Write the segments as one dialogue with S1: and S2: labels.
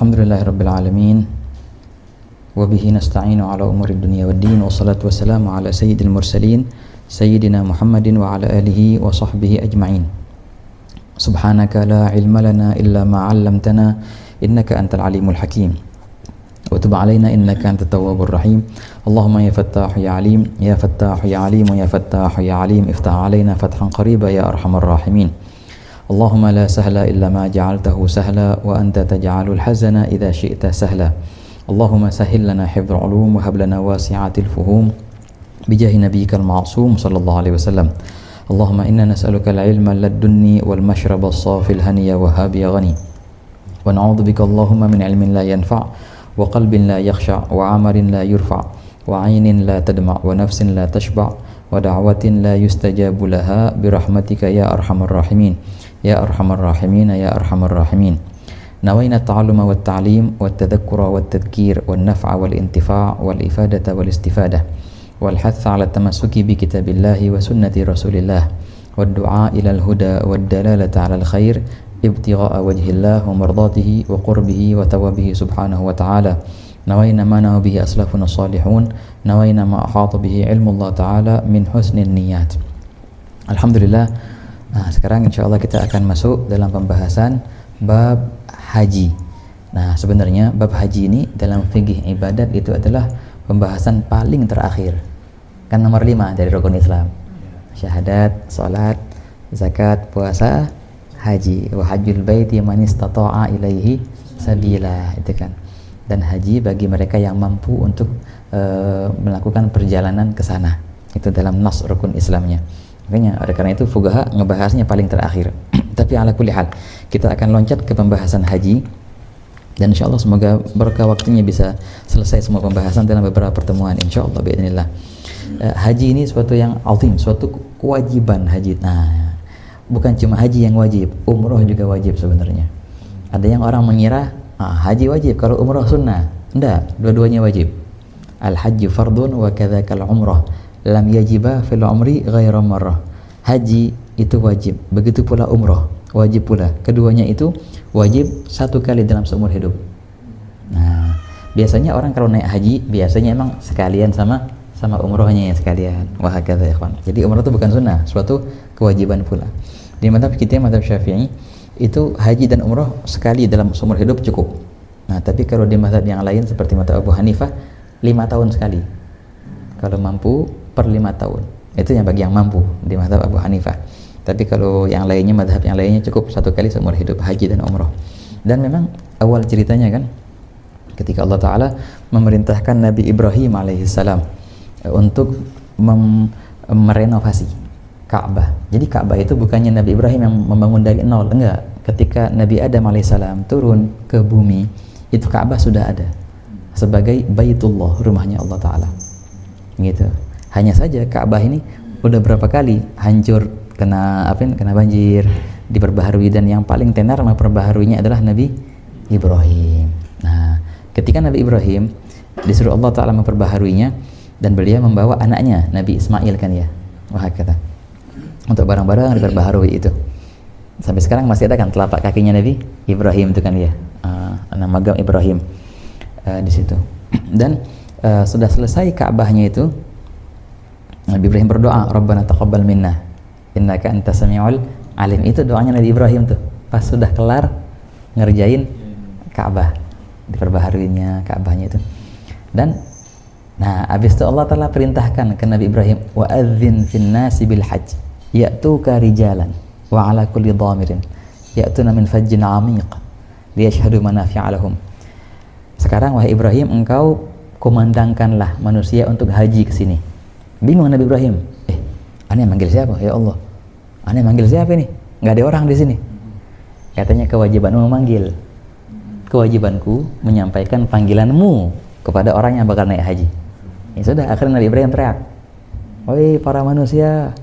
S1: Alhamdulillahirabbil alamin. Wa bihi nasta'inu ala umuri dunya waddin. Wassalatu wassalamu ala sayyidil mursalin sayyidina Muhammadin wa ala alihi wa sahbihi ajma'in. Subhanaka la ilma lana illa ma 'allamtana innaka antal alimul hakim. Wa tub 'alaina innaka antat tawwabur rahim. Allahumma ya fattah ya alim, ya fattah ya alim, ya fattah ya alim, iftah 'alaina fathan qariba ya arhamar rahimin. Allahumma la sahla illa ma ja'altahu sahla wa anta taj'alul hazana idza syi'ta sahla. Allahumma sahhil lana hifdzal ulum wa hab lana wasi'atil fuhum bijahi nabiyyikal ma'sum sallallahu alaihi wasallam. Allahumma inna nas'aluka al-ilma ladunni wal mashraba as-safil haniya wa habiya ghani. Wa na'udzu bika Allahumma min ilmin la yanfa' wa qalbin la yakhsha' wa 'amalin la yurfa' wa 'ainin la tadma' wa nafsin la tashba' wa da'watin la yustajabu laha bi rahmatika ya arhamar rahimin. Ya arhamar rahimin, ya arhamar rahimin. Nawaina ta'alluma wat ta'lim wat tadhakkura wat tadhkir wan naf'a wal intifa' wal ifadata wal istifadah wal hatha 'ala tamassuki bi kitabillahi wa sunnati rasulillah wad du'a ila al huda wad dalalata 'ala al khair ibtigha'a wajhillah wa mardatihi wa qurbihi wa tawabihi subhanahu wa ta'ala. Nawaina ma nawa bihi aslafuna salihun, nawaina ma ahata bihi ilmu Allah ta'ala min husnin niyat. Alhamdulillah. Nah, sekarang insya Allah kita akan masuk dalam pembahasan bab haji. Nah, sebenarnya bab haji ini dalam fikih ibadat itu adalah pembahasan paling terakhir. Kan nomor 5 dari rukun Islam. Syahadat, salat, zakat, puasa, haji. Wa hajjul baiti man istata'a ilaihi sabila, itu kan. Dan haji bagi mereka yang mampu untuk melakukan perjalanan ke sana. Itu dalam nas rukun Islamnya. Makanya oleh karena itu fuqaha ngebahasnya paling terakhir. Tapi ala kulli hal kita akan loncat ke pembahasan haji dan insyaallah semoga berkah waktunya bisa selesai semua pembahasan dalam beberapa pertemuan insyaallah biidznillah. Haji ini suatu yang azim, suatu kewajiban haji. Nah, bukan cuma haji yang wajib, umroh juga wajib sebenarnya. Ada yang orang mengira haji wajib kalau umroh sunnah. Enggak, dua-duanya wajib. Al hajju fardun wa kadzakal umrah. Lam yajiba fil umri ghaira marrah. Haji itu wajib, begitu pula umroh wajib pula. Keduanya itu wajib satu kali dalam seumur hidup. Nah, biasanya orang kalau naik haji biasanya emang sekalian sama umrohnya ya sekalian. Wah hakadza ya ikhwan. Jadi umroh itu bukan sunnah, suatu kewajiban pula. Di mazhab kita, mazhab Syafi'i, itu haji dan umroh sekali dalam seumur hidup cukup. Nah, tapi kalau di mazhab yang lain seperti mazhab Abu Hanifah 5 tahun sekali. Kalau mampu per 5 tahun. Itu yang bagi yang mampu di mazhab Abu Hanifah. Tapi kalau yang lainnya, mazhab yang lainnya cukup satu kali seumur hidup, haji dan umroh. Dan memang awal ceritanya kan ketika Allah Ta'ala memerintahkan Nabi Ibrahim alaihissalam untuk merenovasi Ka'bah. Jadi Ka'bah itu bukannya Nabi Ibrahim yang membangun dari nol, enggak. Ketika Nabi Adam alaihissalam turun ke bumi, itu Ka'bah sudah ada sebagai Baitullah, rumahnya Allah Ta'ala. Gitu. Hanya saja Ka'bah ini udah berapa kali hancur kena banjir, diperbaharui, dan yang paling tenar memperbaharuinya adalah Nabi Ibrahim. Nah, ketika Nabi Ibrahim disuruh Allah Ta'ala memperbaharuinya dan beliau membawa anaknya Nabi Ismail kan ya. Wah kata. Untuk barang-barang diperbaharui itu. Sampai sekarang masih ada kan telapak kakinya Nabi Ibrahim itu kan ya. Nama Magam Ibrahim di situ. Dan sudah selesai Ka'bahnya itu, Nabi Ibrahim berdoa, Rabbana taqabbal minna innaka antas samiul alim. Itu doanya Nabi Ibrahim tuh pas sudah kelar ngerjain Ka'bah, diperbaharuinya Ka'bahnya itu. Dan nah, habis itu Allah Ta'ala perintahkan ke Nabi Ibrahim, wa adzin fin nasi bil hajj ya'tuka rijalan wa ala kulli dhamirin ya'tuna min fajjin 'amiq liyashhadu manafi'a lahum. Sekarang wahai Ibrahim, engkau kumandangkanlah manusia untuk haji ke sini. Bingung Nabi Ibrahim. Aneh manggil siapa? Ya Allah. Aneh manggil siapa ini? Enggak ada orang di sini. Katanya kewajibanmu memanggil. Kewajibanku menyampaikan panggilanmu kepada orang yang bakal naik haji. Ya sudah, akhirnya Nabi Ibrahim teriak. Wahai para manusia,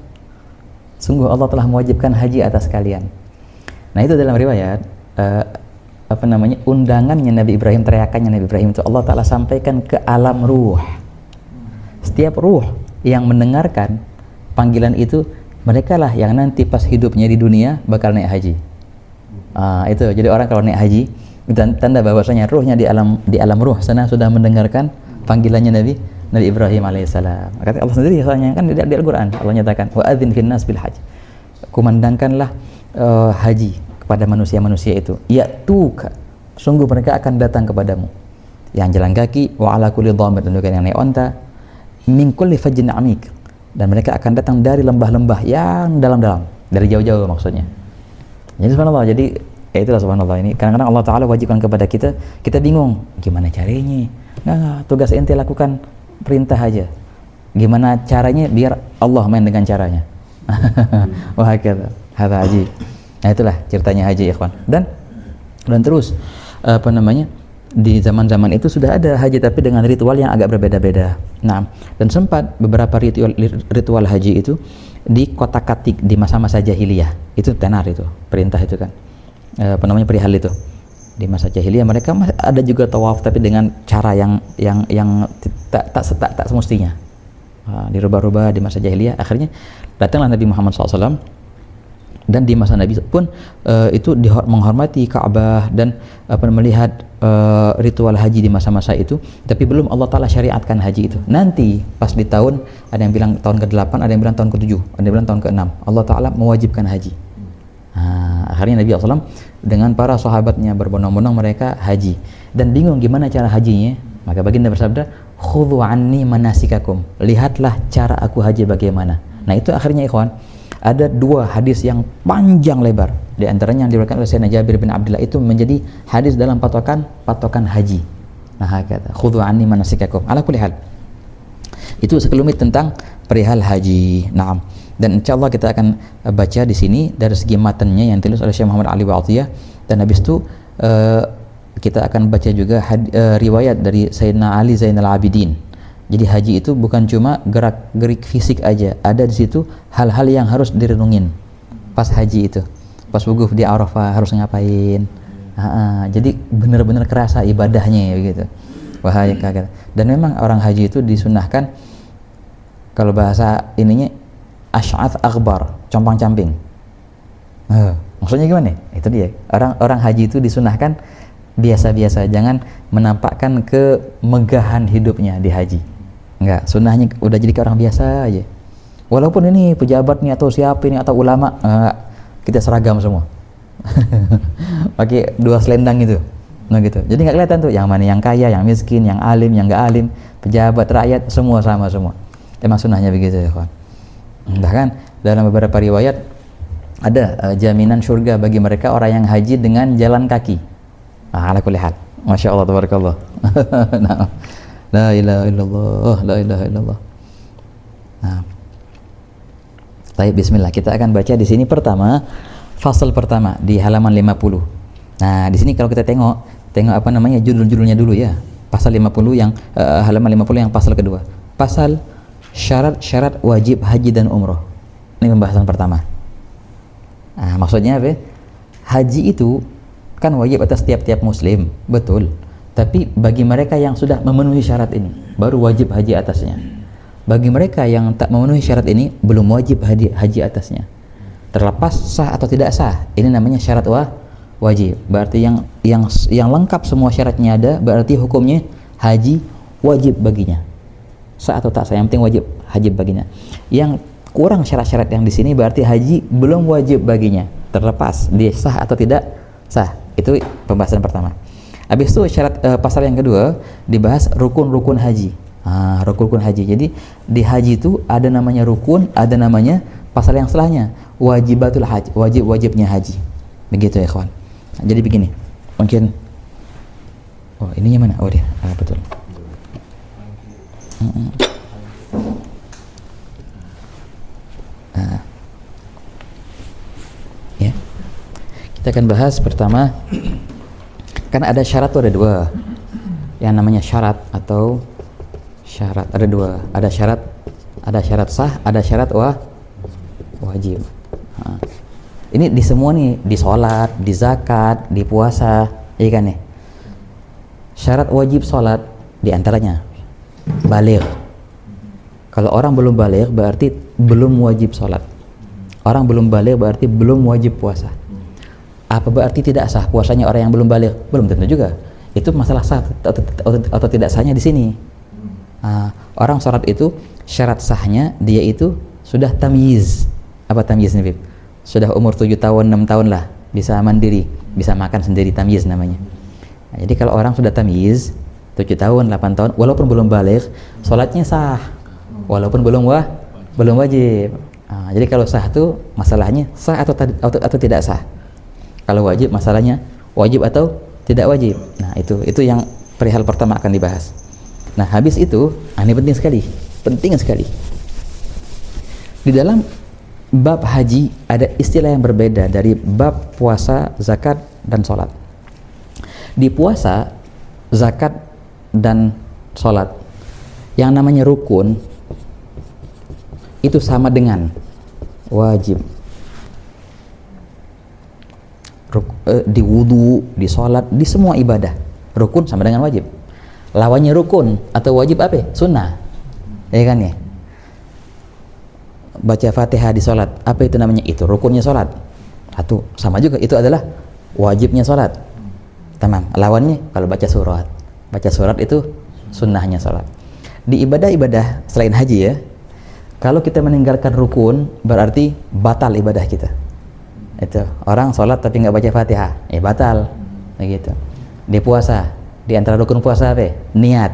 S1: sungguh Allah telah mewajibkan haji atas kalian. Nah, itu dalam riwayat undangannya Nabi Ibrahim, teriakannya Nabi Ibrahim itu Allah Ta'ala sampaikan ke alam ruh. Setiap ruh yang mendengarkan panggilan itu, mereka lah yang nanti pas hidupnya di dunia bakal naik haji. Itu jadi orang kalau naik haji Dan tanda bahwasanya ruhnya di alam ruh sana sudah mendengarkan panggilannya Nabi Ibrahim alaihissalam. Kata Allah sendiri soalnya kan di Al-Qur'an Allah nyatakan wa adzin finnas bil hajj. Kumandangkanlah haji kepada manusia-manusia itu. Ya'tuka, sungguh mereka akan datang kepadamu. Yang jalan kaki, wa ala kulli dhamir, dan juga yang naik onta, min kulli fajjin amik, dan mereka akan datang dari lembah-lembah yang dalam-dalam, dari jauh-jauh maksudnya. Jadi subhanallah, jadi ya itulah subhanallah, ini kadang-kadang Allah Ta'ala wajibkan kepada kita, kita bingung gimana caranya. Nah, tugas ente lakukan perintah aja, gimana caranya biar Allah main dengan caranya. Wah kata hadza haji. Nah itulah ceritanya haji ikhwan. Dan terus apa namanya, di zaman-zaman itu sudah ada haji tapi dengan ritual yang agak berbeda-beda. Nah, dan sempat beberapa ritual haji itu di kotak-katik di masa-masa jahiliyah. Itu tenar itu, perintah itu kan. Apa namanya, perihal itu. Di masa jahiliyah mereka ada juga tawaf tapi dengan cara yang tak semestinya. Dirubah-rubah di masa jahiliyah. Akhirnya datanglah Nabi Muhammad SAW, dan di masa Nabi pun itu menghormati Ka'bah dan melihat ritual haji di masa-masa itu, tapi belum Allah Ta'ala syariatkan haji itu. Nanti pas di tahun, ada yang bilang tahun ke-8, ada yang bilang tahun ke-7, ada yang bilang tahun ke-6, Allah Ta'ala mewajibkan haji. Akhirnya Nabi SAW dengan para sahabatnya berbondong-bondong mereka haji, dan bingung gimana cara hajinya. Maka baginda bersabda, khudhu anni manasikakum, lihatlah cara aku haji bagaimana. Nah itu akhirnya ikhwan, ada dua hadis yang panjang lebar, di antaranya yang diriwayatkan oleh Sayyidina Jabir bin Abdullah, itu menjadi hadis dalam patokan haji. Nah kata khudhu anni manasikakum, ala kulli hal itu sekelumit tentang perihal haji. Naam. Dan insyaallah kita akan baca di sini dari segi matanya yang ditulis oleh Syekh Muhammad Ali Wa'atiyah, dan habis itu kita akan baca juga riwayat dari Sayyidina Ali Zainal Abidin. Jadi haji itu bukan cuma gerak-gerik fisik aja, ada di situ hal-hal yang harus direnungin pas haji itu. Pas wukuf di Arafah harus ngapain? Jadi benar-benar kerasa ibadahnya ya begitu. Wahai kaget. Dan memang orang haji itu disunahkan, kalau bahasa ininya asy'ath aghbar, compang-camping. Maksudnya gimana? Itu dia. Orang haji itu disunahkan biasa-biasa, jangan menampakkan kemegahan hidupnya di haji. Enggak, sunnahnya udah jadi kayak orang biasa aja. Walaupun ini pejabat nih atau siapa ini atau ulama, kita seragam semua. Pakai dua selendang gitu. Nah gitu. Jadi nggak kelihatan tuh yang mana yang kaya, yang miskin, yang alim, yang nggak alim, pejabat, rakyat, semua sama semua. Emang sunnahnya begitu ya kawan. Bahkan dalam beberapa riwayat ada jaminan surga bagi mereka orang yang haji dengan jalan kaki. Ala kulli hal. Masya Allah, tabarakallah. Nah, la ilaha illallah, la ilaha illallah. Nah, baik, bismillah. Kita akan baca di sini pertama, fasal pertama di halaman 50. Nah, di sini kalau kita tengok apa namanya judul-judulnya dulu ya. Pasal 50 yang halaman 50 yang pasal kedua. Pasal syarat-syarat wajib haji dan umroh. Ini pembahasan pertama. Nah, maksudnya apa? Haji itu kan wajib atas tiap-tiap muslim, betul. Tapi bagi mereka yang sudah memenuhi syarat ini, baru wajib haji atasnya. Bagi mereka yang tak memenuhi syarat ini, belum wajib haji atasnya. Terlepas sah atau tidak sah, ini namanya syarat wajib. Berarti yang lengkap semua syaratnya ada, berarti hukumnya haji wajib baginya. Sah atau tak sah, yang penting wajib haji baginya. Yang kurang syarat-syarat yang di sini berarti haji belum wajib baginya. Terlepas dia sah atau tidak sah. Itu pembahasan pertama. Habis itu syarat pasal yang kedua dibahas rukun-rukun haji. Rukun haji. Jadi di haji itu ada namanya rukun, ada namanya pasal yang setelahnya wajibatul haji, wajibnya haji. Begitu ya kawan. Jadi begini. Mungkin ininya mana? Oh dia. Betul. Ya. Kita akan bahas pertama, kan ada syarat tuh ada dua, yang namanya syarat atau syarat ada dua, ada syarat sah, ada syarat wajib. Ini di semua nih, di sholat, di zakat, di puasa, iya kan nih. Syarat wajib sholat diantaranya baligh. Kalau orang belum baligh berarti belum wajib sholat. Orang belum baligh berarti belum wajib puasa. Apa berarti tidak sah puasanya orang yang belum balik? Belum tentu juga. Itu masalah sah atau tidak sahnya di sini. Orang sholat itu syarat sahnya dia itu sudah tamyiz. Apa tamyiz nih, Bib? Sudah umur 7 tahun, 6 tahun lah, bisa mandiri, bisa makan sendiri, tamyiz namanya. Nah, jadi kalau orang sudah tamyiz 7 tahun, 8 tahun, walaupun belum balik, sholatnya sah. Walaupun belum wajib. Jadi kalau sah itu masalahnya sah atau tidak sah. Kalau wajib masalahnya wajib atau tidak wajib. Nah, itu yang perihal pertama akan dibahas. Nah, habis itu, ini penting sekali. Di dalam bab haji ada istilah yang berbeda dari bab puasa, zakat, dan sholat. Di puasa, zakat, dan sholat, yang namanya rukun itu sama dengan wajib. Di wudu, di sholat, di semua ibadah, rukun sama dengan wajib. Lawannya rukun atau wajib apa? Sunnah, ya kan ya? Baca Fatihah di sholat, apa itu namanya? Itu rukunnya sholat. Satu, sama juga, itu adalah wajibnya sholat. Tamam. Lawannya kalau baca surat itu sunnahnya sholat. Di ibadah-ibadah selain haji ya, kalau kita meninggalkan rukun berarti batal ibadah kita. Itu orang sholat tapi nggak baca Fatihah, batal, begitu. Di puasa, di antara rukun puasa apa? Niat.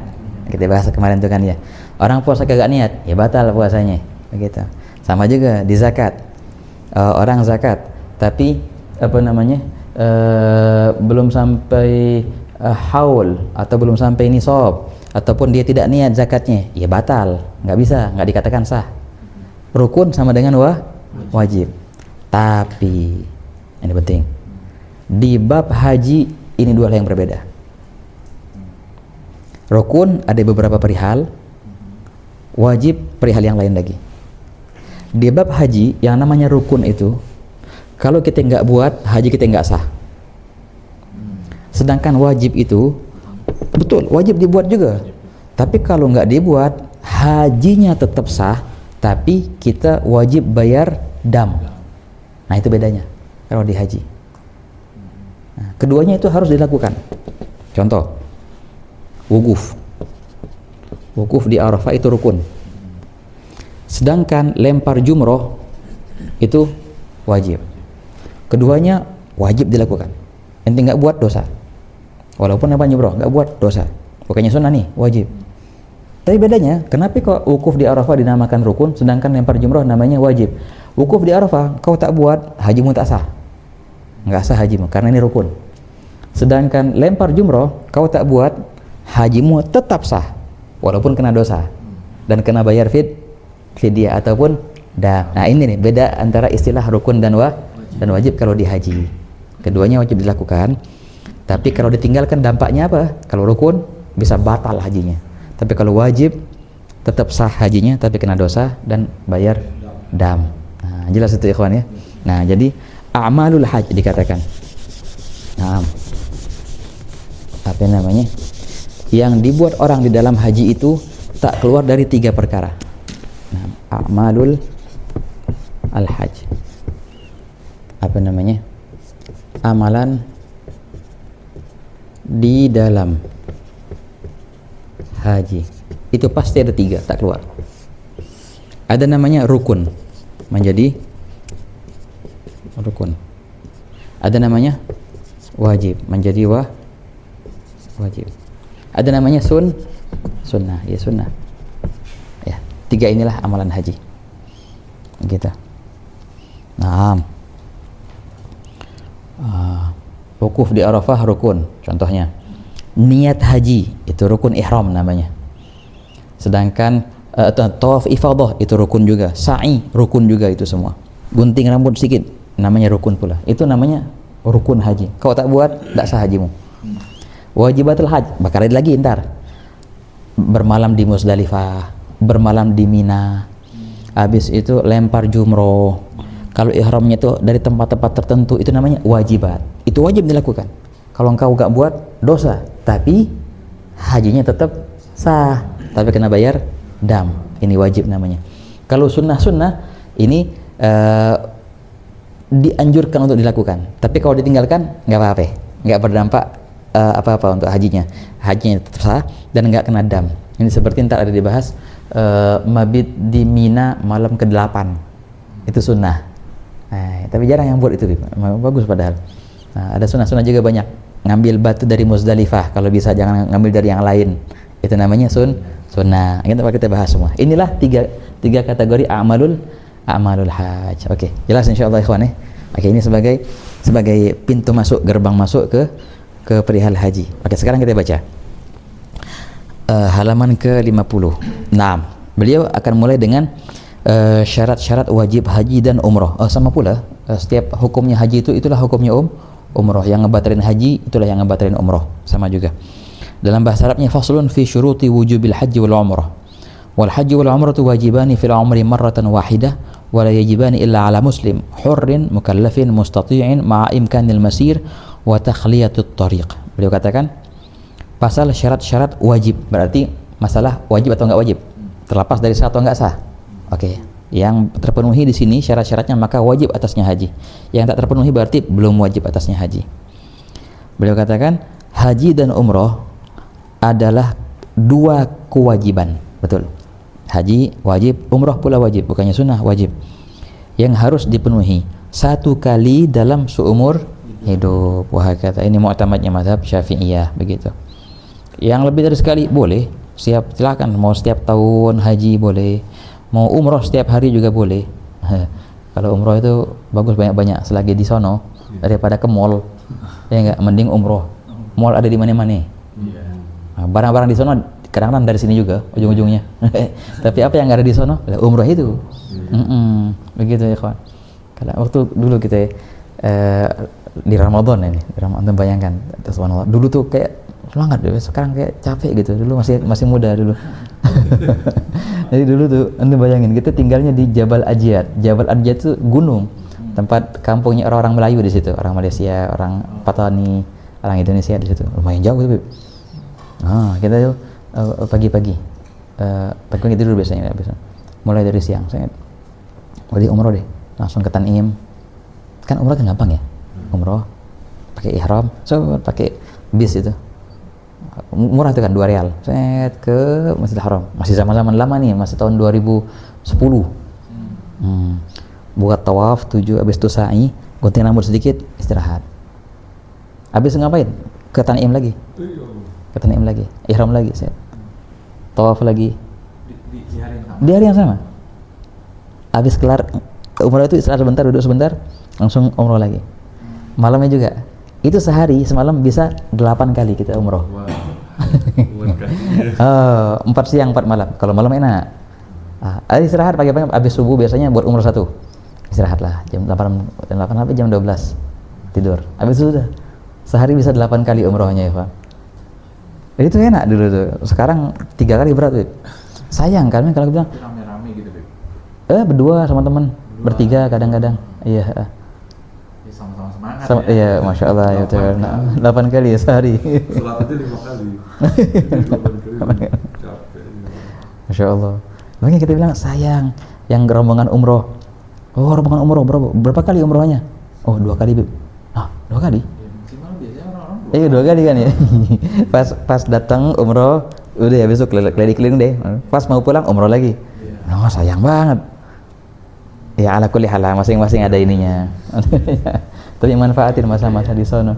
S1: Kita bahas kemarin tuh kan ya. Orang puasa kagak niat, batal puasanya, begitu. Sama juga di zakat. Orang zakat tapi belum sampai haul atau belum sampai nisab ataupun dia tidak niat zakatnya, batal, nggak bisa, nggak dikatakan sah. Rukun sama dengan wajib. Tapi ini penting, di bab haji ini dua hal yang berbeda. Rukun ada beberapa perihal, wajib perihal yang lain lagi. Di bab haji yang namanya rukun itu, kalau kita nggak buat, haji kita nggak sah. Sedangkan wajib itu betul, wajib dibuat juga, tapi kalau nggak dibuat, hajinya tetap sah, tapi kita wajib bayar dam. Nah, itu bedanya kalau di haji. Nah, keduanya itu harus dilakukan. Contoh, wukuf di Arafah itu rukun. Sedangkan lempar jumroh itu wajib. Keduanya wajib dilakukan. Ente nggak buat dosa. Walaupun lempar jumroh nggak buat dosa. Bukannya sunnah nih, wajib. Tapi bedanya, kenapa kok wukuf di Arafah dinamakan rukun, sedangkan lempar jumroh namanya wajib? Wukuf di Arafah, kau tak buat, hajimu tak sah. Nggak sah hajimu, karena ini rukun. Sedangkan lempar jumroh, kau tak buat, hajimu tetap sah, walaupun kena dosa. Dan kena bayar fidyah ataupun dam. Nah, ini nih, beda antara istilah rukun dan wajib kalau di haji. Keduanya wajib dilakukan, tapi kalau ditinggalkan dampaknya apa? Kalau rukun, bisa batal hajinya. Tapi kalau wajib, tetap sah hajinya, tapi kena dosa dan bayar dam. Nah, jelas itu ikhwan ya. Nah, jadi a'malul hajj dikatakan. Nah, apa namanya? Yang dibuat orang di dalam haji itu tak keluar dari 3 perkara. Nah, a'malul al-hajj. Apa namanya? Amalan di dalam haji. Itu pasti ada 3, tak keluar. Ada namanya rukun, menjadi rukun. Ada namanya wajib, menjadi wajib. Ada namanya sunnah, ya sunnah. Ya, 3 inilah amalan haji. Gitu. Nah, wukuf di Arafah rukun, contohnya. Niat haji itu rukun ihram namanya. Sedangkan tawaf ifadah itu rukun juga, sa'i rukun juga, itu semua. Gunting rambut sedikit namanya rukun pula. Itu namanya rukun haji. Kau tak buat, tak sah hajimu. Wajibatul haj, bakal ada lagi ntar. Bermalam di Muzdalifah, bermalam di Mina. Habis itu lempar jumroh. Kalau ihramnya itu dari tempat-tempat tertentu, itu namanya wajibat. Itu wajib dilakukan. Kalau engkau gak buat, dosa. Tapi hajinya tetap sah, tapi kena bayar dam. Ini wajib namanya. Kalau sunnah-sunnah ini dianjurkan untuk dilakukan. Tapi kalau ditinggalkan nggak apa-apa, nggak berdampak apa-apa untuk hajinya tetap sah dan nggak kena dam. Ini seperti ntar ada dibahas mabit di Mina malam ke-8 itu sunnah. Tapi jarang yang buat itu, bagus padahal. Ada sunnah juga banyak. Ngambil batu dari Muzdalifah kalau bisa, jangan ngambil dari yang lain. Itu namanya sunnah. Kita bahas semua. Inilah tiga kategori amalul hajj. Oke, jelas insyaallah ikhwan ya. Oke, ini sebagai pintu masuk, gerbang masuk ke perihal haji. Oke, sekarang kita baca halaman ke-50. Nah, beliau akan mulai dengan syarat-syarat wajib haji dan umroh. Sama pula setiap hukumnya haji itulah hukumnya umroh. Yang ngebatalin haji itulah yang ngebatalin umroh, sama juga. Dalam bahasa Arabnya faslun fi syuruti wujubil haji wal umrah. Wal haji wal umratu wajibani fil umri marratan wahidah wa la yajibani illa ala muslim hurrin mukallafin mustati'in ma'a imkanil masir wa takhliyatut tariq. Beliau katakan pasal syarat-syarat wajib, berarti masalah wajib atau enggak wajib, terlepas dari sah atau enggak sah. Oke, yang terpenuhi di sini syarat-syaratnya maka wajib atasnya haji. Yang tak terpenuhi berarti belum wajib atasnya haji. Beliau katakan haji dan umroh adalah dua kewajiban. Betul. Haji wajib, umroh pula wajib, bukannya sunnah, wajib. Yang harus dipenuhi satu kali dalam seumur hidup. Wah, kata ini mu'tamadnya mazhab Syafi'iyah begitu. Yang lebih dari sekali boleh, silakan. Mau setiap tahun haji boleh, mau umroh setiap hari juga boleh. Kalau umroh itu bagus banyak-banyak selagi di sono daripada ke mall. Ya enggak, mending umroh. Mall ada di mana-mana. Barang-barang di sono kadang-kadang dari sini juga ujung-ujungnya. Tapi apa yang nggak ada di sono? Umroh itu. Begitu ya kawan. Kalau waktu dulu kita di Ramadan ini, di Ramadan bayangkan, subhanallah. Dulu tuh kayak semangat, sekarang kayak capek gitu. Dulu masih muda dulu. Jadi dulu tuh anda bayangin kita tinggalnya di Jabal Adjiyat. Jabal Adjiyat itu gunung, tempat kampungnya orang-orang Melayu di situ, orang Malaysia, orang Patani, orang Indonesia di situ. Lumayan jauh tuh. Kita tuh pagi-pagi tidur biasanya, mulai dari siang saya beli umroh deh, langsung ke Tanim. Kan umroh kan gampang ya, umroh pakai ihram, pakai bis itu murah tuh kan, 2 rial set ke Masjidil Haram. Masih zaman-zaman lama nih, masih tahun 2010. Buat tawaf 7, habis itu sa'i, gunting rambut sedikit, istirahat. Habis ngapain? Ke Tanim lagi, ihram lagi, set tawaf lagi di hari yang sama. Habis kelar umroh itu istirahat sebentar, duduk sebentar, langsung umroh lagi. Malamnya juga. Itu sehari semalam bisa 8 kali kita umroh. 4 siang 4 malam. Kalau malam enak. Istirahat pagi-pagi habis subuh biasanya buat umroh 1. Istirahatlah jam 8 sampai jam 12. Tidur. Habis itu sudah sehari bisa 8 kali umrohnya ya, Pak. Itu enak dulu tuh. Sekarang 3 kali berat tuh. Sayang kan kalau bilang rame-rame gitu, Beb. Berdua sama teman, bertiga kadang-kadang. Iya. Sama-sama semangat. Iya, Masya Allah ya betul. 8 kali ya sehari. Sholat itu 5 kali. 8 kali. Masya Allah. Makanya kita bilang sayang yang rombongan umroh. Rombongan umroh berapa kali umrohnya? 2 kali, Beb. 2 kali? Iya 2 kali kan ya. pas datang umroh udah ya, besok keliling deh. Pas mau pulang umroh lagi. Sayang banget. Ya ala kulli hal, masing-masing ada ininya. Tapi manfaatin masa-masa di sono.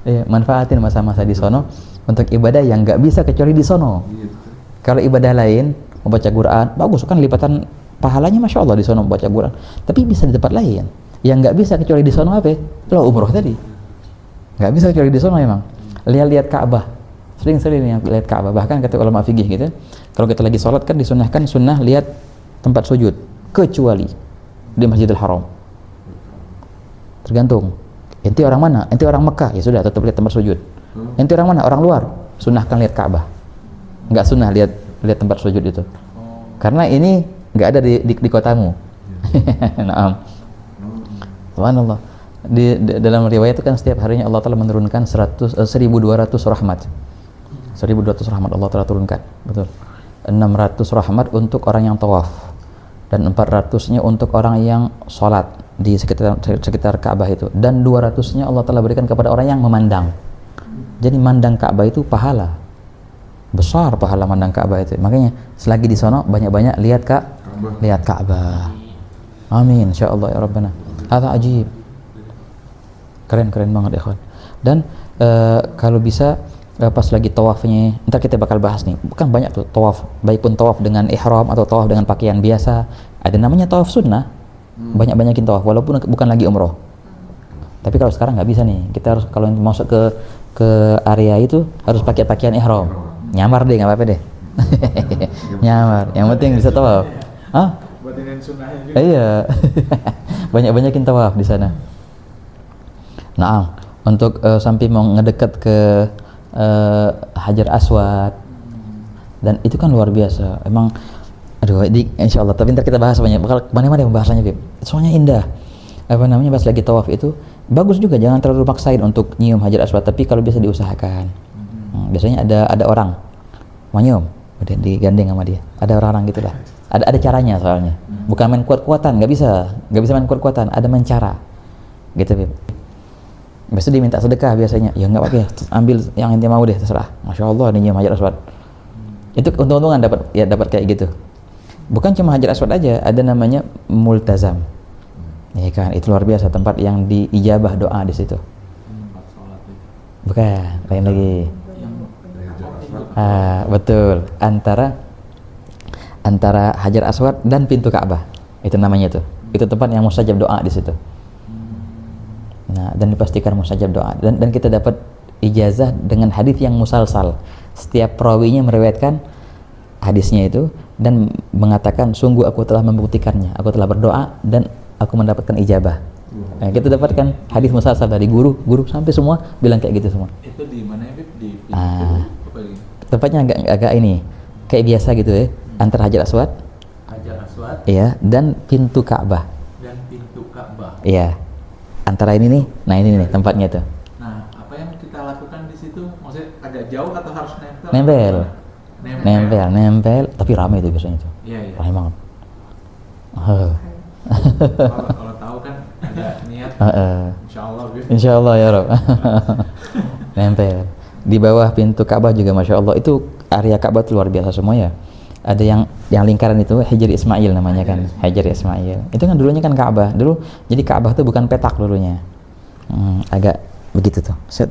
S1: Manfaatin masa-masa di sono untuk ibadah yang nggak bisa kecuali di sono. Kalau ibadah lain, membaca Quran, bagus kan, lipatan pahalanya Masya Allah di sono membaca Quran. Tapi bisa di tempat lain. Yang nggak bisa kecuali di sono apa? Umroh tadi. Nggak bisa kecuali di sono emang. Lihat Ka'bah. Sering-sering yang lihat Ka'bah. Bahkan kata ulama fikih gitu, kalau kita lagi sholat kan disunahkan sunnah lihat tempat sujud, kecuali di Masjidil Haram. Tergantung. Ente orang mana? Ente orang Mekah, ya sudah tetap lihat tempat sujud. Ente orang mana? Orang luar, sunnahkan lihat Ka'bah. Nggak sunnah lihat tempat sujud itu. Karena ini nggak ada di kotamu. Naam. Subhanallah. Dalam riwayat itu kan setiap harinya Allah Ta'ala menurunkan 1200 rahmat. 1200 rahmat Allah Ta'ala turunkan. Betul. 600 rahmat untuk orang yang tawaf dan 400-nya untuk orang yang sholat. di sekitar Ka'bah itu, dan 200-nya Allah telah berikan kepada orang yang memandang. Jadi mandang Ka'bah itu pahala besar, pahala mandang Ka'bah itu. Makanya selagi di sono banyak-banyak lihat Ka'bah. Amin insyaallah ya rabbana. Hadza ajib. Keren banget ikhwan. Dan kalau bisa pas lagi tawafnya, ntar kita bakal bahas nih, bukan banyak tuh tawaf, baik pun tawaf dengan ihram atau tawaf dengan pakaian biasa, ada namanya tawaf sunnah. Banyak-banyakin tawaf walaupun bukan lagi umroh. Tapi kalau sekarang nggak bisa nih, kita harus kalau masuk ke area itu harus pakai pakaian ihram. Nyamar deh, nggak apa-apa deh. Nyamar, yang penting bisa tawaf. Hah?
S2: Buat ini sunnahnya juga.
S1: Iya. Banyak-banyakin tawaf di sana. Nah, untuk sampai mau ngedekat ke Hajar Aswad, dan itu kan luar biasa. Emang aduh, insya Allah, tapi ntar kita bahas banyak, bakal mana-mana pembahasannya, Bib. Soalnya indah. Pas lagi tawaf itu bagus juga, jangan terlalu maksain untuk nyium Hajar Aswad, tapi kalau bisa diusahakan. Biasanya ada orang mau nyium, udah digandeng sama dia. Ada orang-orang gitulah. Ada caranya soalnya. Bukan main kuat-kuatan, nggak bisa main kuat-kuatan, ada main cara. Gitu, Bib. Biasanya diminta sedekah biasanya. Ya nggak apa-apa, ambil yang ente mau deh, terserah. Masya Allah, ini nyium Hajar Aswad. Itu untung-untungan dapat kayak gitu. Bukan cuma Hajar Aswad aja, ada namanya multazam. Ya kan, itu luar biasa, tempat yang diijabah doa di situ. Bukan, lain lagi. Betul, antara Hajar Aswad dan pintu Ka'bah. Itu namanya tuh. Itu tempat yang mustajab doa di situ. Nah, dan dipastikan mustajab doa, dan kita dapat ijazah dengan hadis yang musalsal. Setiap perawinya meriwayatkan hadisnya itu dan mengatakan, sungguh aku telah membuktikannya, aku telah berdoa dan aku mendapatkan ijabah. Nah, kita dapatkan hadis musalsal dari guru sampai semua bilang kayak gitu semua.
S2: Itu di mana ya, Bib? Di pintu apa ini?
S1: Tempatnya agak ini kayak biasa gitu ya, antara Hajar Aswad, iya, dan pintu Ka'bah. Iya, antara ini nih, nah ini nih tempatnya tuh.
S2: Nah, apa yang kita lakukan di situ? Maksudnya agak jauh atau harus nempel?
S1: Nempel, tapi ramai itu biasanya tuh.
S2: Iya.
S1: Ramai banget.
S2: Kalau tahu kan ada niat. Insya Allah
S1: ya Rob. Nempel di bawah pintu Ka'bah juga, Masya Allah. Itu area Ka'bah tuh luar biasa semua ya. Ada yang lingkaran itu Hajar Ismail namanya kan. Hajar Ismail itu kan dulunya kan Ka'bah dulu. Jadi Ka'bah tuh bukan petak dulunya, agak begitu tuh, set.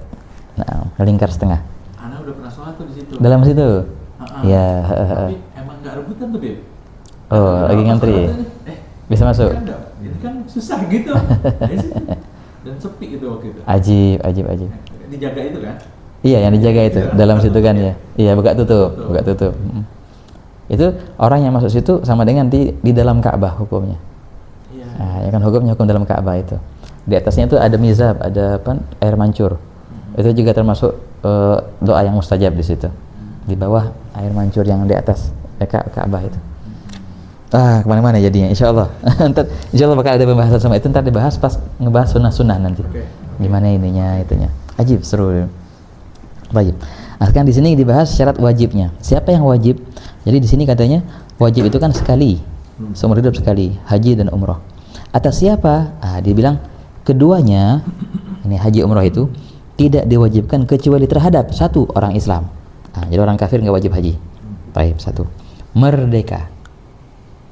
S1: Nah, lingkar setengah.
S2: Ana udah pernah sholat tuh di situ.
S1: Dalam situ. Iya.
S2: Tapi emang nggak rebutan tuh, Bib.
S1: Oh, lagi ngantri. Bisa masuk.
S2: Ini kan susah gitu. Dan sepi gitu waktu itu.
S1: Ajib.
S2: Dijaga itu kan?
S1: Iya, yang dijaga itu dalam situ kan ya. Iya, buka tutup. Itu orang yang masuk situ sama dengan di dalam Ka'bah hukumnya.
S2: Iya.
S1: Nah, ya kan hukum dalam Ka'bah itu. Di atasnya itu ada mizab, ada air mancur. Itu juga termasuk doa yang mustajab di situ. Di bawah air mancur yang di atas Ka'bah itu. Kemana-mana jadinya, insya Allah. Insya Allah bakal ada pembahasan sama itu, ntar dibahas pas ngebahas sunnah nanti. Gimana ininya, itunya. Ajib, seru. Wajib. Nah, sekarang di sini dibahas syarat wajibnya. Siapa yang wajib? Jadi di sini katanya wajib itu kan sekali, seumur hidup sekali, haji dan umroh. Atas siapa? Dia bilang keduanya, ini haji umroh itu tidak diwajibkan kecuali terhadap satu orang Islam. Jadi orang kafir nggak wajib haji. Baik, satu. Merdeka.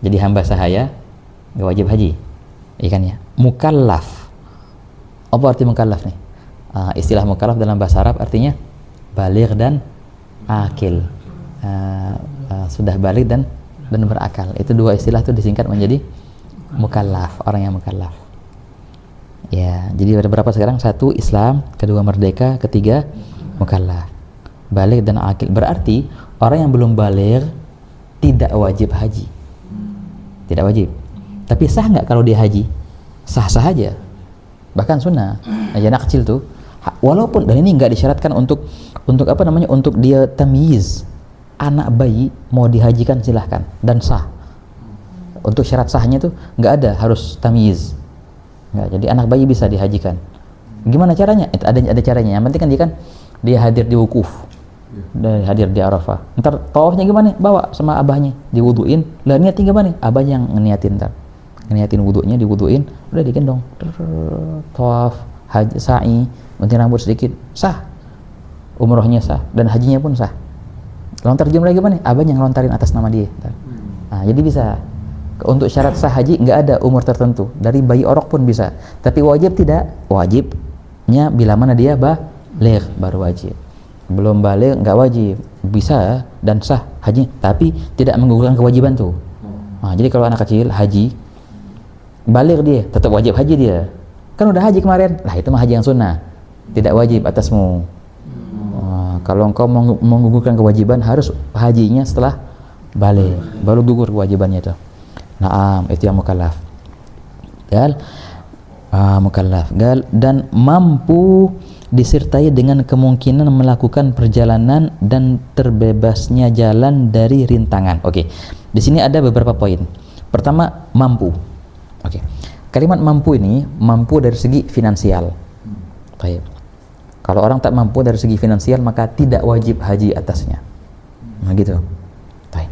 S1: Jadi hamba sahaya nggak wajib haji, ikan ya. Mukallaf. Apa arti mukallaf nih? Istilah mukallaf dalam bahasa Arab artinya baligh dan akil. Sudah baligh dan berakal. Itu dua istilah itu disingkat menjadi mukallaf, orang yang mukallaf. Ya, jadi ada berapa sekarang? Satu Islam, kedua merdeka, ketiga mukallaf. Baligh dan akil. Berarti orang yang belum baligh tidak wajib haji. Tidak wajib. Tapi sah nggak kalau dia haji? Sah-sah aja. Bahkan sunnah. Anak kecil tuh, walaupun, dan ini nggak disyaratkan untuk untuk dia tamyiz. Anak bayi mau dihajikan silahkan dan sah. Untuk syarat sahnya tuh nggak ada harus tamyiz. Nggak. Jadi anak bayi bisa dihajikan. Gimana caranya? Ada caranya. Yang penting kan dia hadir di wukuf. Dan hadir di Arafah. Ntar tawafnya gimana? Bawa sama abahnya, diwuduin. Lah niatnya gimana? Abahnya yang ngeniatin ntar. Niatin wudunya, diwuduin, udah digendong, tawaf, haji, sa'i, gunting rambut sedikit, sah, umrohnya sah, dan hajinya pun sah. Lontar jumlah gimana? Abang yang lontarin atas nama dia. Nah, jadi bisa. Untuk syarat sah haji nggak ada umur tertentu, dari bayi orok pun bisa. Tapi wajib tidak? Wajibnya bila mana dia baligh baru wajib. Belum baligh nggak wajib, bisa dan sah haji, tapi tidak menggugurkan kewajiban tuh. Nah, jadi kalau anak kecil haji, baligh dia, tetap wajib haji dia. Kan udah haji kemarin, lah itu mah haji yang sunnah, tidak wajib atasmu. Kalau engkau menggugurkan kewajiban, harus hajinya setelah baligh, baru gugur kewajibannya itu. Naam, itu yang mukallaf. Mukallaf. Dan mampu disertai dengan kemungkinan melakukan perjalanan dan terbebasnya jalan dari rintangan. Oke. Di sini ada beberapa poin. Pertama, mampu. Oke. Kalimat mampu ini mampu dari segi finansial. Baik. Kalau orang tak mampu dari segi finansial, maka tidak wajib haji atasnya. Nah gitu. Baik.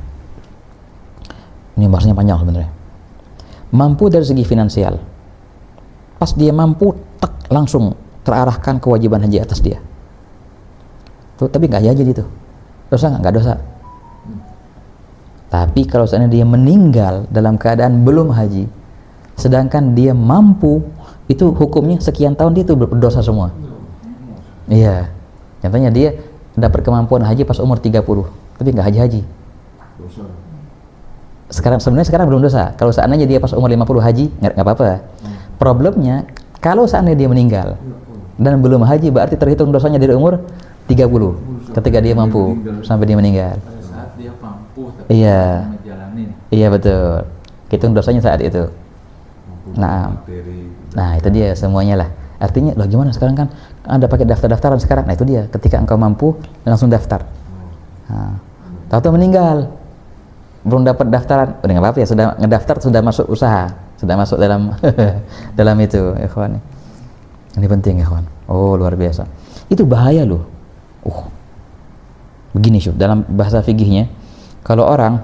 S1: Ini bahasanya panjang sebenarnya. Mampu dari segi finansial. Pas dia mampu, tek, langsung terarahkan kewajiban haji atas dia. Tuh, tapi nggak haji itu. Dosa nggak? Nggak dosa. Tapi kalau seandainya dia meninggal dalam keadaan belum haji, sedangkan dia mampu, itu hukumnya sekian tahun dia itu berdosa semua. Iya. Contohnya dia dapat kemampuan haji pas umur 30, tapi nggak haji-haji. Sekarang belum dosa. Kalau seandainya dia pas umur 50 haji, nggak apa-apa. Problemnya kalau seandainya dia meninggal dan belum haji, berarti terhitung dosanya dari umur 30 ketika dia mampu sampai dia meninggal.
S2: Pada saat dia mampu tapi
S1: Iya.
S2: ngejalanin.
S1: Iya betul. Hitung dosanya saat itu. Nah itu dia semuanya lah. Artinya loh gimana sekarang kan ada pakai daftar-daftaran sekarang. Nah itu dia, ketika engkau mampu langsung daftar. Nah, tahu-tahu meninggal belum dapat daftaran, udah nggak apa-apa ya, sudah ngedaftar, sudah masuk usaha, sudah masuk dalam dalam itu, ikhwan. Ini penting, ikhwan. Oh luar biasa. Itu bahaya loh. Begini syuf, dalam bahasa fikihnya, kalau orang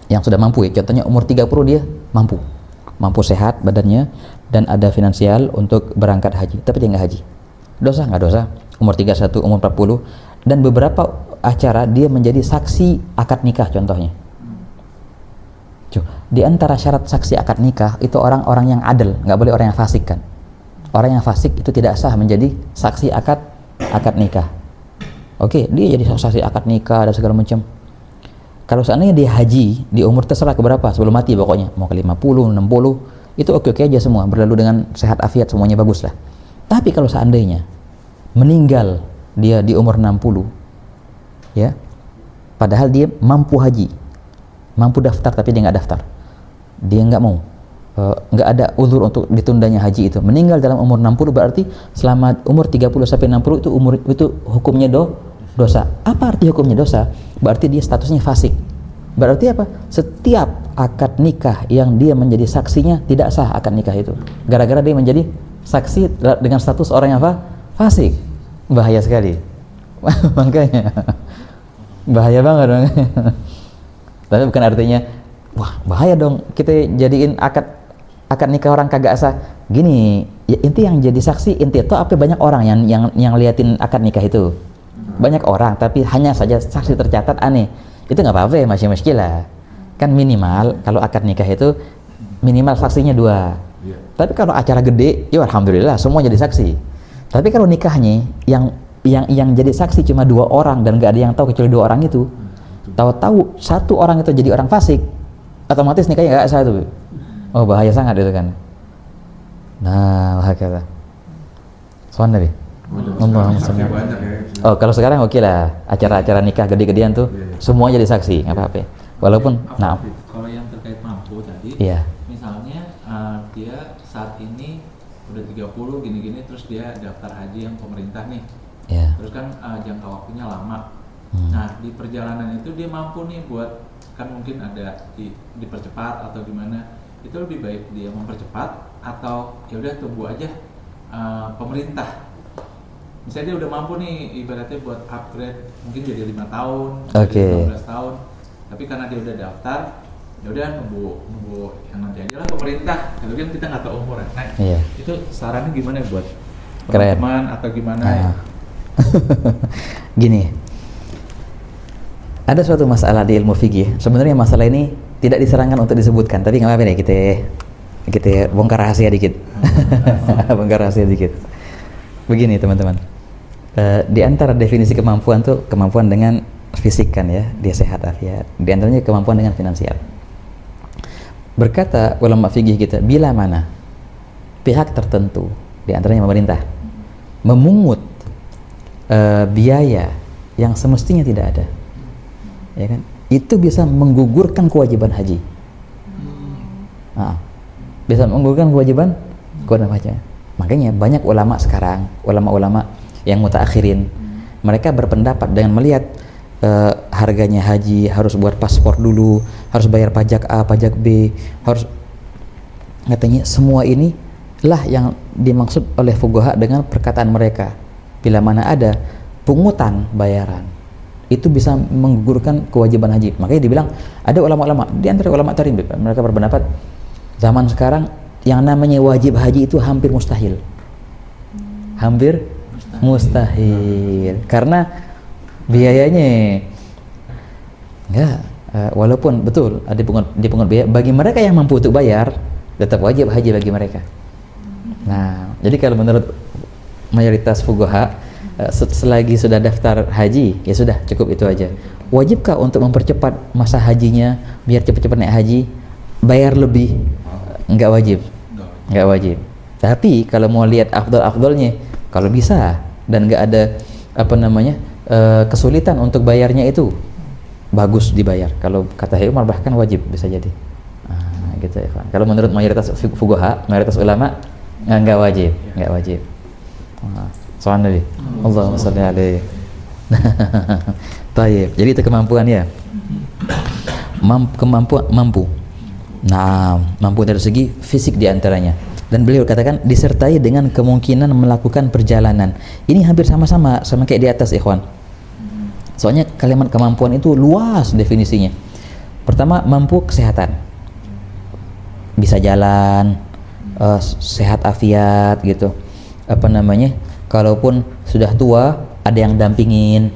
S1: yang sudah mampu ya, contohnya umur 30 dia mampu sehat badannya dan ada finansial untuk berangkat haji, tapi dia nggak haji. Dosa nggak dosa? Umur 31, umur 40, dan beberapa acara dia menjadi saksi akad nikah contohnya. Di antara syarat saksi akad nikah itu orang-orang yang adil, nggak boleh orang yang fasik kan. Orang yang fasik itu tidak sah menjadi saksi akad nikah. Oke, dia jadi saksi akad nikah dan segala macam. Kalau seandainya dia haji di umur terserah keberapa sebelum mati pokoknya, mau ke 50, 60, itu oke-oke aja semua, berlalu dengan sehat afiat, semuanya bagus lah. Tapi kalau seandainya meninggal dia di umur 60 ya, padahal dia mampu haji, mampu daftar tapi dia nggak daftar, dia nggak mau, nggak ada uzur untuk ditundanya haji itu, meninggal dalam umur 60, berarti selama umur 30 sampai 60 itu hukumnya dosa. Apa arti hukumnya dosa? Berarti dia statusnya fasik. Berarti apa? Setiap akad nikah yang dia menjadi saksinya tidak sah akad nikah itu, gara-gara dia menjadi saksi dengan status orang yang fasik. Bahaya sekali. Makanya bahaya banget dong. Tapi bukan artinya wah bahaya dong kita jadiin akad nikah orang kagak sah. Gini, ya inti yang jadi saksi inti itu apa, banyak orang yang liatin akad nikah itu. Banyak orang, tapi hanya saja saksi tercatat aneh. Itu nggak apa-apa ya, masih muskilah. Kan minimal kalau akad nikah itu minimal saksinya 2. Tapi kalau acara gede, ya alhamdulillah semua jadi saksi. Tapi kalau nikahnya yang jadi saksi cuma 2 orang dan nggak ada yang tahu kecuali 2 orang itu, tahu-tahu 1 orang itu jadi orang fasik, otomatis nikahnya nggak sah tuh. Oh bahaya sangat itu kan. Nah, wahakala. Soal Nabi. Oh kalau sekarang oke lah, acara-acara nikah gede-gedean tuh semua jadi saksi, nggak apa-apa. Walaupun, nah.
S2: Kalau yang terkait mampu tadi,
S1: iya.
S2: Misalnya dia saat ini udah 30 gini-gini, terus dia daftar haji yang pemerintah nih.
S1: Yeah.
S2: Terus kan jangka waktunya lama. Nah di perjalanan itu dia mampu nih buat, kan mungkin ada dipercepat atau gimana. Itu lebih baik dia mempercepat atau ya udah tunggu aja pemerintah. Misalnya dia udah mampu nih ibaratnya buat upgrade mungkin jadi 5 tahun, jadi 15 tahun. Tapi karena dia udah daftar, ya udah nunggu yang nanti aja lah pemerintah, tapi kan kita nggak tahu umur ya. Nah,
S1: Iya.
S2: itu sarannya gimana buat
S1: Keren.
S2: teman-teman atau gimana ya?
S1: Ah. Gini, ada suatu masalah di ilmu fikih. Sebenarnya masalah ini tidak disarankan untuk disebutkan, tapi nggak apa-apa deh, kita bongkar rahasia dikit. Bongkar rahasia dikit. Begini teman-teman, di antara definisi kemampuan tuh kemampuan dengan fisik kan ya, dia sehat afiat. Di antaranya kemampuan dengan finansial. Berkata ulama fikih kita, bila mana pihak tertentu, di antaranya pemerintah, memungut biaya yang semestinya tidak ada, ya kan, itu bisa menggugurkan kewajiban haji. Bisa menggugurkan kewajiban haji. Makanya banyak ulama sekarang, ulama-ulama yang mutaakhirin, mereka berpendapat dengan melihat harganya haji, harus buat paspor dulu, harus bayar pajak A, pajak B, harus, katanya semua ini lah yang dimaksud oleh fuqaha dengan perkataan mereka, bila mana ada pungutan bayaran itu bisa menggugurkan kewajiban haji. Makanya dibilang ada ulama-ulama, di antara ulama tarim, mereka berpendapat zaman sekarang yang namanya wajib haji itu hampir mustahil. Hampir mustahil. Karena biayanya enggak, walaupun betul ada dipungut biaya, bagi mereka yang mampu untuk bayar tetap wajib haji bagi mereka. Nah, jadi kalau menurut mayoritas fuqaha, selagi sudah daftar haji, ya sudah cukup itu aja. Wajibkah untuk mempercepat masa hajinya biar cepat-cepat naik haji, bayar lebih? Enggak wajib. Enggak wajib. Tapi kalau mau lihat afdal-afdalnya, kalau bisa dan enggak ada kesulitan untuk bayarnya, itu bagus dibayar. Kalau kata Umar bahkan wajib, bisa jadi. Gitu ya, Pak. Kalau menurut mayoritas fuqaha, mayoritas ulama enggak wajib, enggak wajib. Soal Nabi. Allahumma shalli alaihi. Tayyib. Jadi itu kemampuan ya. Mampu. Nah, mampu dari segi fisik diantaranya. Dan beliau katakan disertai dengan kemungkinan melakukan perjalanan. Ini hampir sama kayak di atas, ikhwan. Soalnya kalimat kemampuan itu luas definisinya. Pertama, mampu kesehatan, bisa jalan, sehat afiat gitu. Kalaupun sudah tua ada yang dampingin.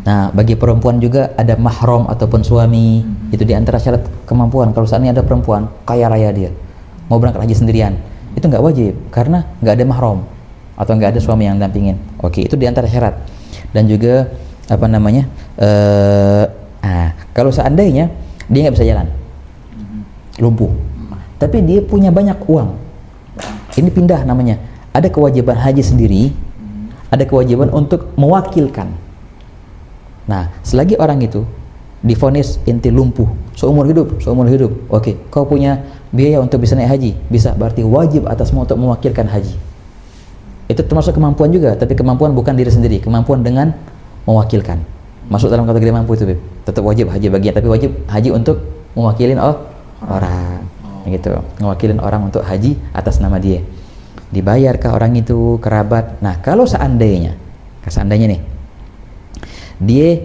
S1: Nah, bagi perempuan juga ada mahram ataupun suami. Itu di antara syarat kemampuan. Kalau saat ini ada perempuan kaya raya, dia mau berangkat haji sendirian, itu nggak wajib karena nggak ada mahram atau nggak ada suami yang dampingin. Oke, itu di antara syarat. Dan juga kalau seandainya dia nggak bisa jalan, lumpuh, tapi dia punya banyak uang, ini pindah namanya, ada kewajiban haji sendiri, ada kewajiban untuk mewakilkan. Nah, selagi orang itu divonis inti lumpuh seumur hidup, oke, kau punya biaya untuk bisa naik haji, bisa, berarti wajib atasmu untuk mewakilkan haji. Itu termasuk kemampuan juga, tapi kemampuan bukan diri sendiri, kemampuan dengan mewakilkan. Masuk dalam kategori mampu itu, Beb. Tetap wajib haji bagian, tapi wajib haji untuk mewakilin orang. Gitu, mewakilin orang untuk haji atas nama dia. Dibayarkah orang itu, kerabat? Nah, kalau seandainya nih dia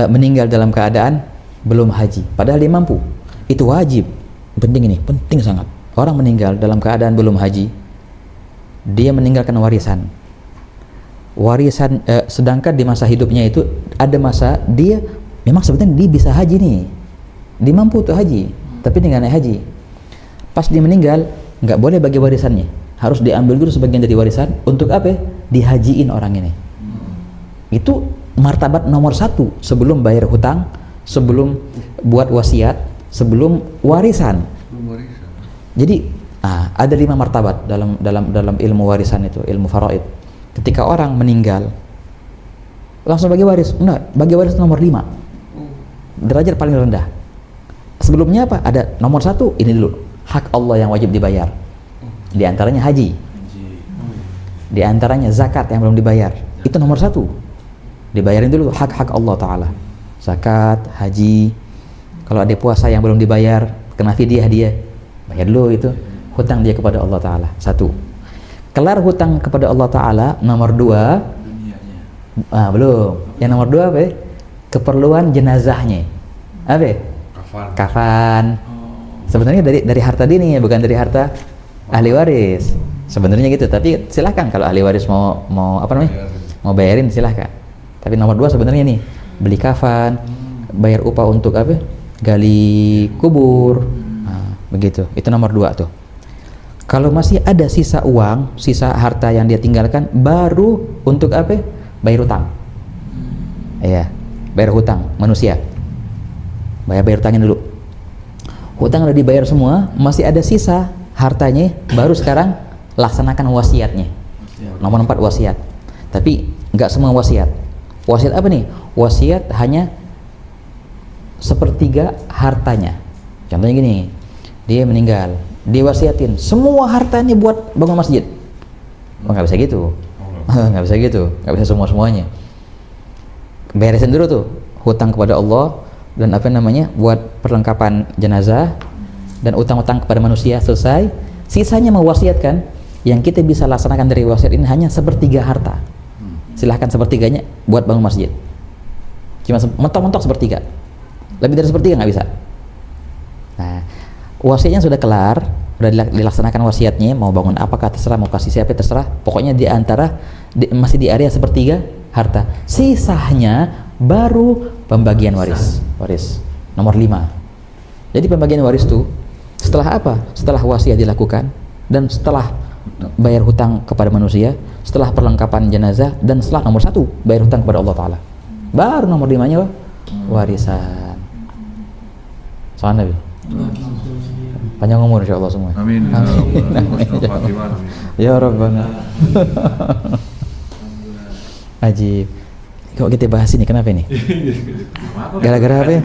S1: meninggal dalam keadaan belum haji, padahal dia mampu, itu wajib. Penting sangat. Orang meninggal dalam keadaan belum haji, dia meninggalkan warisan, sedangkan di masa hidupnya itu ada masa dia memang sebetulnya dia bisa haji nih, dia mampu untuk haji, tapi dia nggak naik haji. Pas dia meninggal, nggak boleh bagi warisannya, harus diambil dulu sebagian dari warisan untuk apa? Dihajiin orang ini. Itu martabat nomor 1 sebelum bayar hutang, sebelum buat wasiat, sebelum warisan. Jadi ada 5 martabat dalam ilmu warisan itu, ilmu faraid. Ketika orang meninggal langsung bagi waris? Enggak, bagi waris nomor 5, derajat paling rendah. Sebelumnya apa? Ada nomor 1, ini dulu, hak Allah yang wajib dibayar. Di antaranya haji, di antaranya zakat yang belum dibayar, itu nomor 1, dibayarin dulu hak-hak Allah Ta'ala. Zakat, haji. Kalau ada puasa yang belum dibayar, kena fidyah dia, bayar dulu itu hutang dia kepada Allah Ta'ala. 1. Kelar hutang kepada Allah Ta'ala, nomor 2 belum. Yang nomor 2 apa? Keperluan jenazahnya. Apa? Kafan. Sebenarnya dari harta dini ya, bukan dari harta ahli waris. Sebenarnya gitu, tapi silahkan kalau ahli waris mau apa namanya? Mau bayarin silahkan. Tapi nomor 2 sebenarnya nih, beli kafan, bayar upah untuk apa? Gali kubur. Nah, begitu. Itu nomor 2 tuh. Kalau masih ada sisa uang, sisa harta yang dia tinggalkan, baru untuk apa? Bayar hutang. Iya, bayar hutang manusia. Bayar hutangnya dulu. Hutang udah dibayar semua, masih ada sisa hartanya, baru sekarang laksanakan wasiatnya. Nomor 4 wasiat. Tapi nggak semua wasiat. Wasiat apa nih? Wasiat hanya sepertiga hartanya. Contohnya gini, dia meninggal, dia wasiatin semua hartanya buat bangun masjid. Oh, nggak bisa gitu. Nggak bisa gitu, nggak bisa semuanya. Beresin dulu tuh hutang kepada Allah dan apa namanya buat perlengkapan jenazah dan utang-utang kepada manusia, selesai. Sisanya mewasiatkan, yang kita bisa laksanakan dari wasiat ini hanya sepertiga harta. Silahkan sepertiganya buat bangun masjid. Cuma mentok-mentok sepertiga, lebih dari sepertiga nggak bisa. Nah, wasiatnya sudah kelar, udah dilaksanakan wasiatnya, mau bangun apakah terserah, mau kasih siapa terserah, pokoknya di antara masih di area sepertiga harta. Sisanya baru pembagian waris nomor 5. Jadi pembagian waris itu setelah apa? Setelah wasiat dilakukan dan setelah bayar hutang kepada manusia, setelah perlengkapan jenazah, dan setelah nomor 1 bayar hutang kepada Allah Ta'ala, baru nomor 5-nya warisan. Soal Nabi panjang umur insya Allah semua.
S3: Amin.
S1: Ya Rabbana. Ajib. Kok kita bahas ini, kenapa ini? Gara-gara apa ya?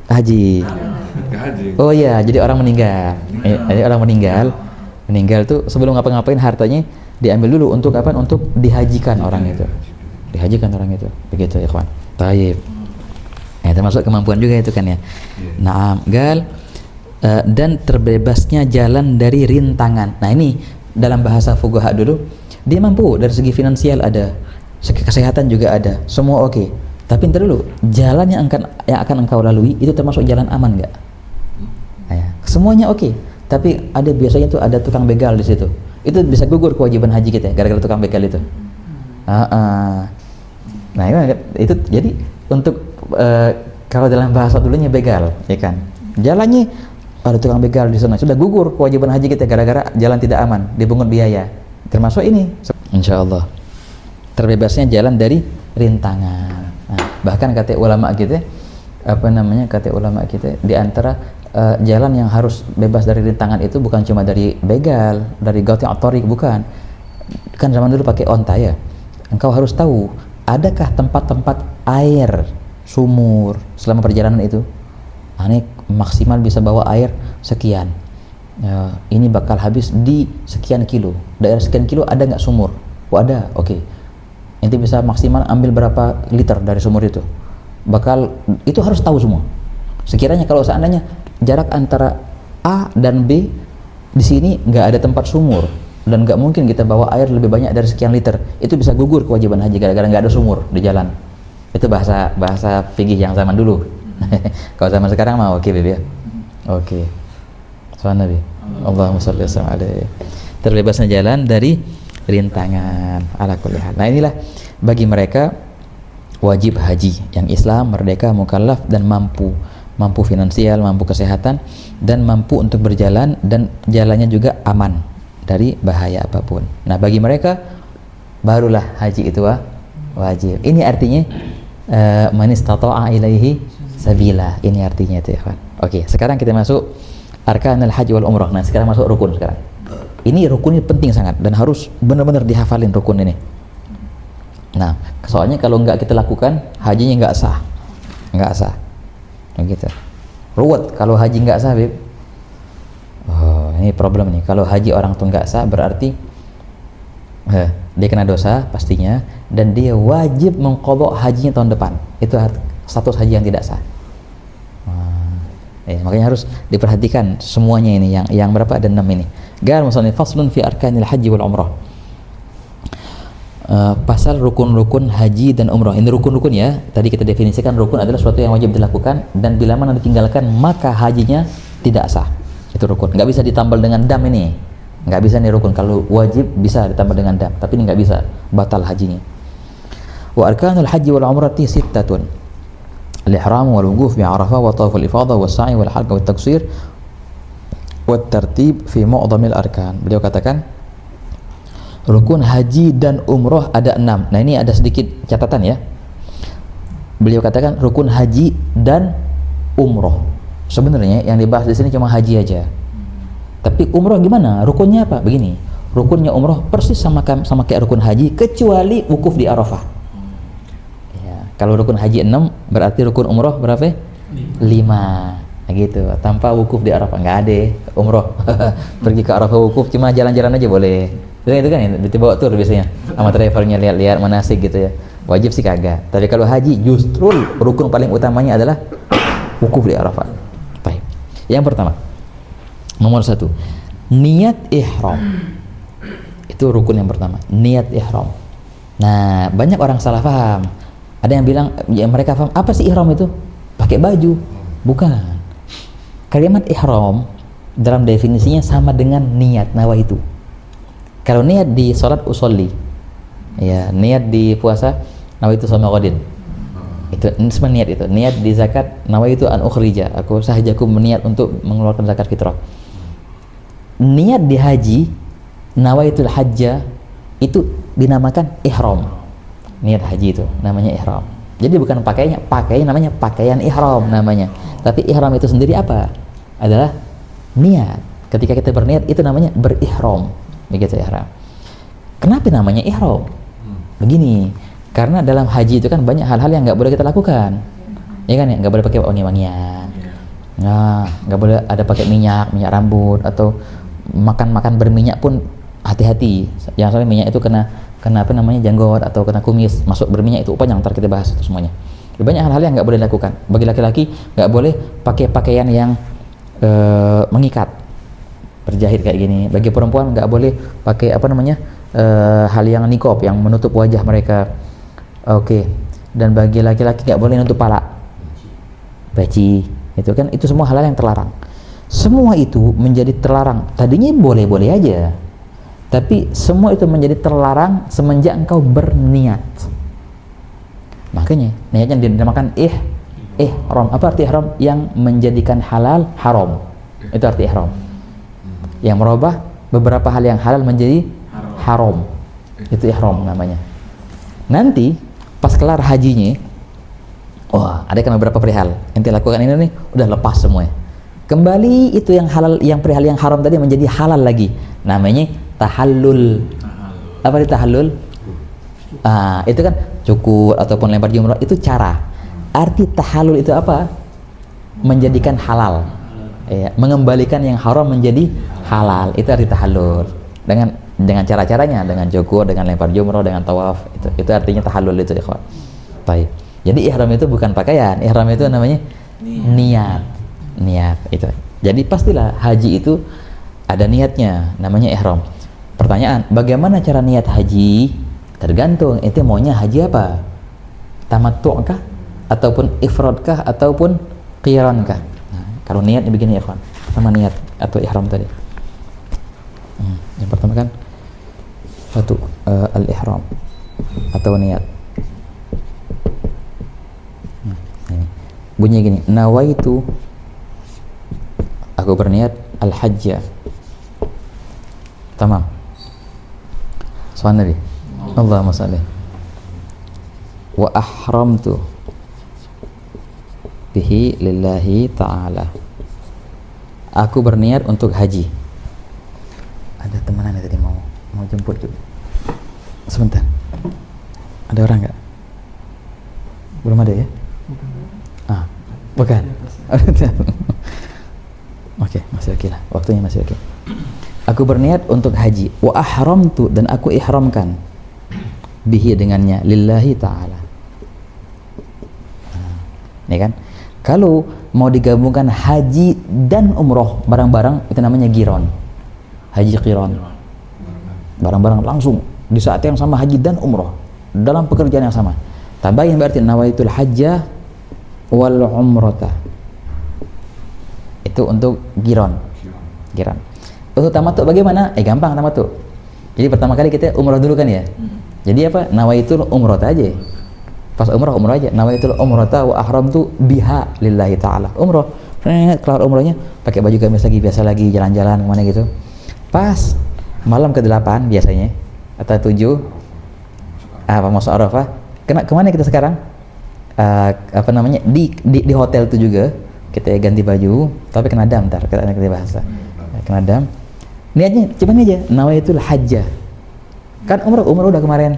S1: Haji. Oh iya, jadi orang meninggal. Jadi orang meninggal tuh sebelum ngapa-ngapain hartanya diambil dulu untuk apa? Untuk dihajikan orang itu. Begitu ya kawan. Taib. Termasuk kemampuan juga itu kan ya. Naam, gal dan terbebasnya jalan dari rintangan. Nah, ini dalam bahasa fuqaha dulu, dia mampu dari segi finansial ada, segi kesehatan juga ada, semua oke. Tapi ntar dulu, jalan yang akan engkau lalui itu termasuk jalan aman nggak? Semuanya oke, tapi ada biasanya tuh ada tukang begal di situ. Itu bisa gugur kewajiban haji kita gara-gara tukang begal itu. Nah itu jadi untuk kalau dalam bahasa dulunya begal, ya kan? Jalannya ada tukang begal di sana, sudah gugur kewajiban haji kita gara-gara jalan tidak aman, dipungut biaya. Termasuk ini, insya Allah terbebasnya jalan dari rintangan. Nah, bahkan kata ulama kita, di antara jalan yang harus bebas dari rintangan itu bukan cuma dari begal, dari gauti atorik, bukan. Kan zaman dulu pakai onta ya. Engkau harus tahu, adakah tempat-tempat air, sumur selama perjalanan itu? Ini maksimal bisa bawa air sekian. Ini bakal habis di sekian kilo. Daerah sekian kilo ada nggak sumur? Oh ada, oke. Nanti bisa maksimal ambil berapa liter dari sumur itu. Itu harus tahu semua. Sekiranya kalau seandainya jarak antara A dan B di sini nggak ada tempat sumur dan nggak mungkin kita bawa air lebih banyak dari sekian liter, itu bisa gugur kewajiban haji gara-gara nggak ada sumur di jalan. Itu bahasa fikih yang zaman dulu. Kalau zaman sekarang mah oke, Beb ya. Oke. Soal Nabi. Allahumma shalli alaihi. Terbebasnya jalan dari rintangan ala kulli hal. Nah, inilah bagi mereka wajib haji yang Islam, merdeka, mukallaf dan mampu finansial, mampu kesehatan dan mampu untuk berjalan dan jalannya juga aman dari bahaya apapun. Nah, bagi mereka barulah haji itu wajib. Ini artinya man istata'a ilaihi sabila. Ini artinya itu ya kan. Oke, sekarang kita masuk arkanul haji wal umrah. Nah, sekarang masuk rukun sekarang. Ini rukun ini penting sangat dan harus benar-benar dihafalin rukun ini. Nah, soalnya kalau nggak kita lakukan, hajinya nggak sah. Gitu. Ruwet kalau haji nggak sah, Beb. Oh, ini problem nih. Kalau haji orang tuh nggak sah, berarti dia kena dosa pastinya, dan dia wajib mengqadha hajinya tahun depan. Itu status haji yang tidak sah. Makanya harus diperhatikan semuanya ini, yang berapa ada 6 ini. Gal musannif faslun fi arkanil haji wal umrah. pasal rukun-rukun haji dan umroh. Ini rukun-rukun ya. Tadi kita definisikan rukun adalah sesuatu yang wajib dilakukan dan bila mana ditinggalkan maka hajinya tidak sah. Itu rukun. Nggak bisa ditambal dengan dam ini. Nggak bisa nih rukun. Kalau wajib bisa ditambal dengan dam, tapi ini nggak bisa, batal hajinya. Wa arkanul haji wal umrati sittatun. Al-ihram wal wuquf bi Arafah wa tawaf al-ifadah wa sa'i wal halq wa at-taqsir wa at-tartib fi mu'dhamil arkan. Beliau katakan rukun haji dan umroh ada 6. Nah ini ada sedikit catatan ya. Beliau katakan rukun haji dan umroh. Sebenarnya yang dibahas di sini cuma haji aja. Tapi umroh gimana? Rukunnya apa? Begini. Rukunnya umroh persis sama kayak rukun haji kecuali wukuf di Arafah. Ya, kalau rukun haji 6 berarti rukun umroh berapa? 5. Nah gitu. Tanpa wukuf di Arafah nggak ada umroh. Pergi ke Arafah wukuf cuma jalan-jalan aja boleh. Itu kan dibawa tur biasanya sama drivernya lihat-lihat manasik gitu ya. Wajib sih kagak. Tapi kalau haji justru rukun paling utamanya adalah wukuf di Arafah. Baik. Yang pertama, nomor 1, niat ihram. Itu rukun yang pertama, niat ihram. Nah, banyak orang salah paham. Ada yang bilang, ya mereka paham apa sih ihram itu? Pakai baju. Bukan. Kalimat ihram dalam definisinya sama dengan niat nawaitu. Kalau niat di sholat usolli, ya niat di puasa nawaitu shoma ghadin, itu semua niat itu. Niat di zakat nawaitu an ukhrija, aku sahajaku meniat untuk mengeluarkan zakat fitrah. Niat di haji nawaitul hajja itu dinamakan ihram. Niat haji itu namanya ihram. Jadi bukan pakaiannya, namanya pakaian ihram namanya. Tapi ihram itu sendiri apa? Adalah niat. Ketika kita berniat itu namanya berihram. Begitu ihram. Kenapa namanya ihram? Begini, karena dalam haji itu kan banyak hal-hal yang nggak boleh kita lakukan, ya kan ya, nggak boleh pakai wangi-wangian, nah nggak boleh ada pakai minyak rambut atau makan berminyak pun hati-hati. Jangan sampai minyak itu kena apa namanya janggut atau kena kumis, masuk berminyak itu panjang, ntar kita bahas itu semuanya. Banyak hal-hal yang nggak boleh dilakukan. Bagi laki-laki nggak boleh pakai pakaian yang mengikat, berjahit kayak gini. Bagi perempuan nggak boleh pakai apa namanya hal yang niqab yang menutup wajah mereka. Oke. Dan bagi laki-laki nggak boleh nutup pala, peci. Itu kan, itu semua hal-hal yang terlarang. Semua itu menjadi terlarang. Tadinya boleh-boleh aja, tapi semua itu menjadi terlarang semenjak engkau berniat. Makanya niatnya dinamakan ihram. Apa arti ihram? Yang menjadikan halal haram. Itu arti ihram. Yang merubah beberapa hal yang halal menjadi haram. Itu ihram namanya. Nanti pas kelar hajinya, wah, ada kan beberapa perihal ente lakukan ini nih, udah lepas semuanya. Kembali itu yang halal, yang perihal yang haram tadi menjadi halal lagi. Namanya tahallul. Apa itu tahallul? Itu kan cukur ataupun lempar jumrah, itu cara. Arti tahallul itu apa? Menjadikan halal. Ya, mengembalikan yang haram menjadi halal. Itu arti tahallul. Dengan cara-caranya, dengan cukur, dengan lempar jumrah, dengan tawaf. Itu artinya tahallul itu, ikhwan. Baik. Jadi ihram itu bukan pakaian. Ihram itu namanya niat itu. Jadi pastilah haji itu ada niatnya, namanya ihram. Pertanyaan, bagaimana cara niat haji? Tergantung ente maunya haji apa? Tamattu' kah? Ataupun ifrad kah? Ataupun qiran kah? Nah, kalau niatnya begini ya, kawan. Sama niat atau ihram tadi. Yang pertama kan satu al-ihram atau niat. Ini. Bunyinya gini, nawaitu, aku berniat al-hajjah. Tamam. Soal Nabi. Allahumma salli. Wa ahramtu bihi lillahi ta'ala. Aku berniat untuk haji. Ada teman tadi mau jemput juga. Sebentar. Ada orang nggak? Belum ada ya? Bukan. Oke, masih oke lah. Waktunya masih oke. Aku berniat untuk haji. Wa ahramtu, dan aku ihramkan bihi dengannya lillahi ta'ala. Ini kan, kalau mau digabungkan haji dan umroh bareng-bareng itu namanya qiran. Haji qiran. Bareng-bareng langsung di saat yang sama haji dan umroh dalam pekerjaan yang sama. Tabayin berarti nawaitul hajjah wal umrata. Itu untuk giron. Untuk tamattu bagaimana? Gampang tamattu. Jadi pertama kali kita umroh dulu kan ya. Jadi apa? Nawaitul umrata aja. Pas umroh aja. Nawaitul umrata wa ahramtu biha lillahi ta'ala. Umroh. Kelar umrohnya pakai baju gamis lagi, biasa lagi, jalan-jalan kemana gitu. Pas malam ke-8 biasanya atau 7 masuk Arafah. Kemana kita sekarang? Di hotel itu juga kita ganti baju, tapi kena dam ntar kita bahasa. Kena dam. Niatnya cuma ini aja, nawaitul hajjah. Kan umroh udah kemarin.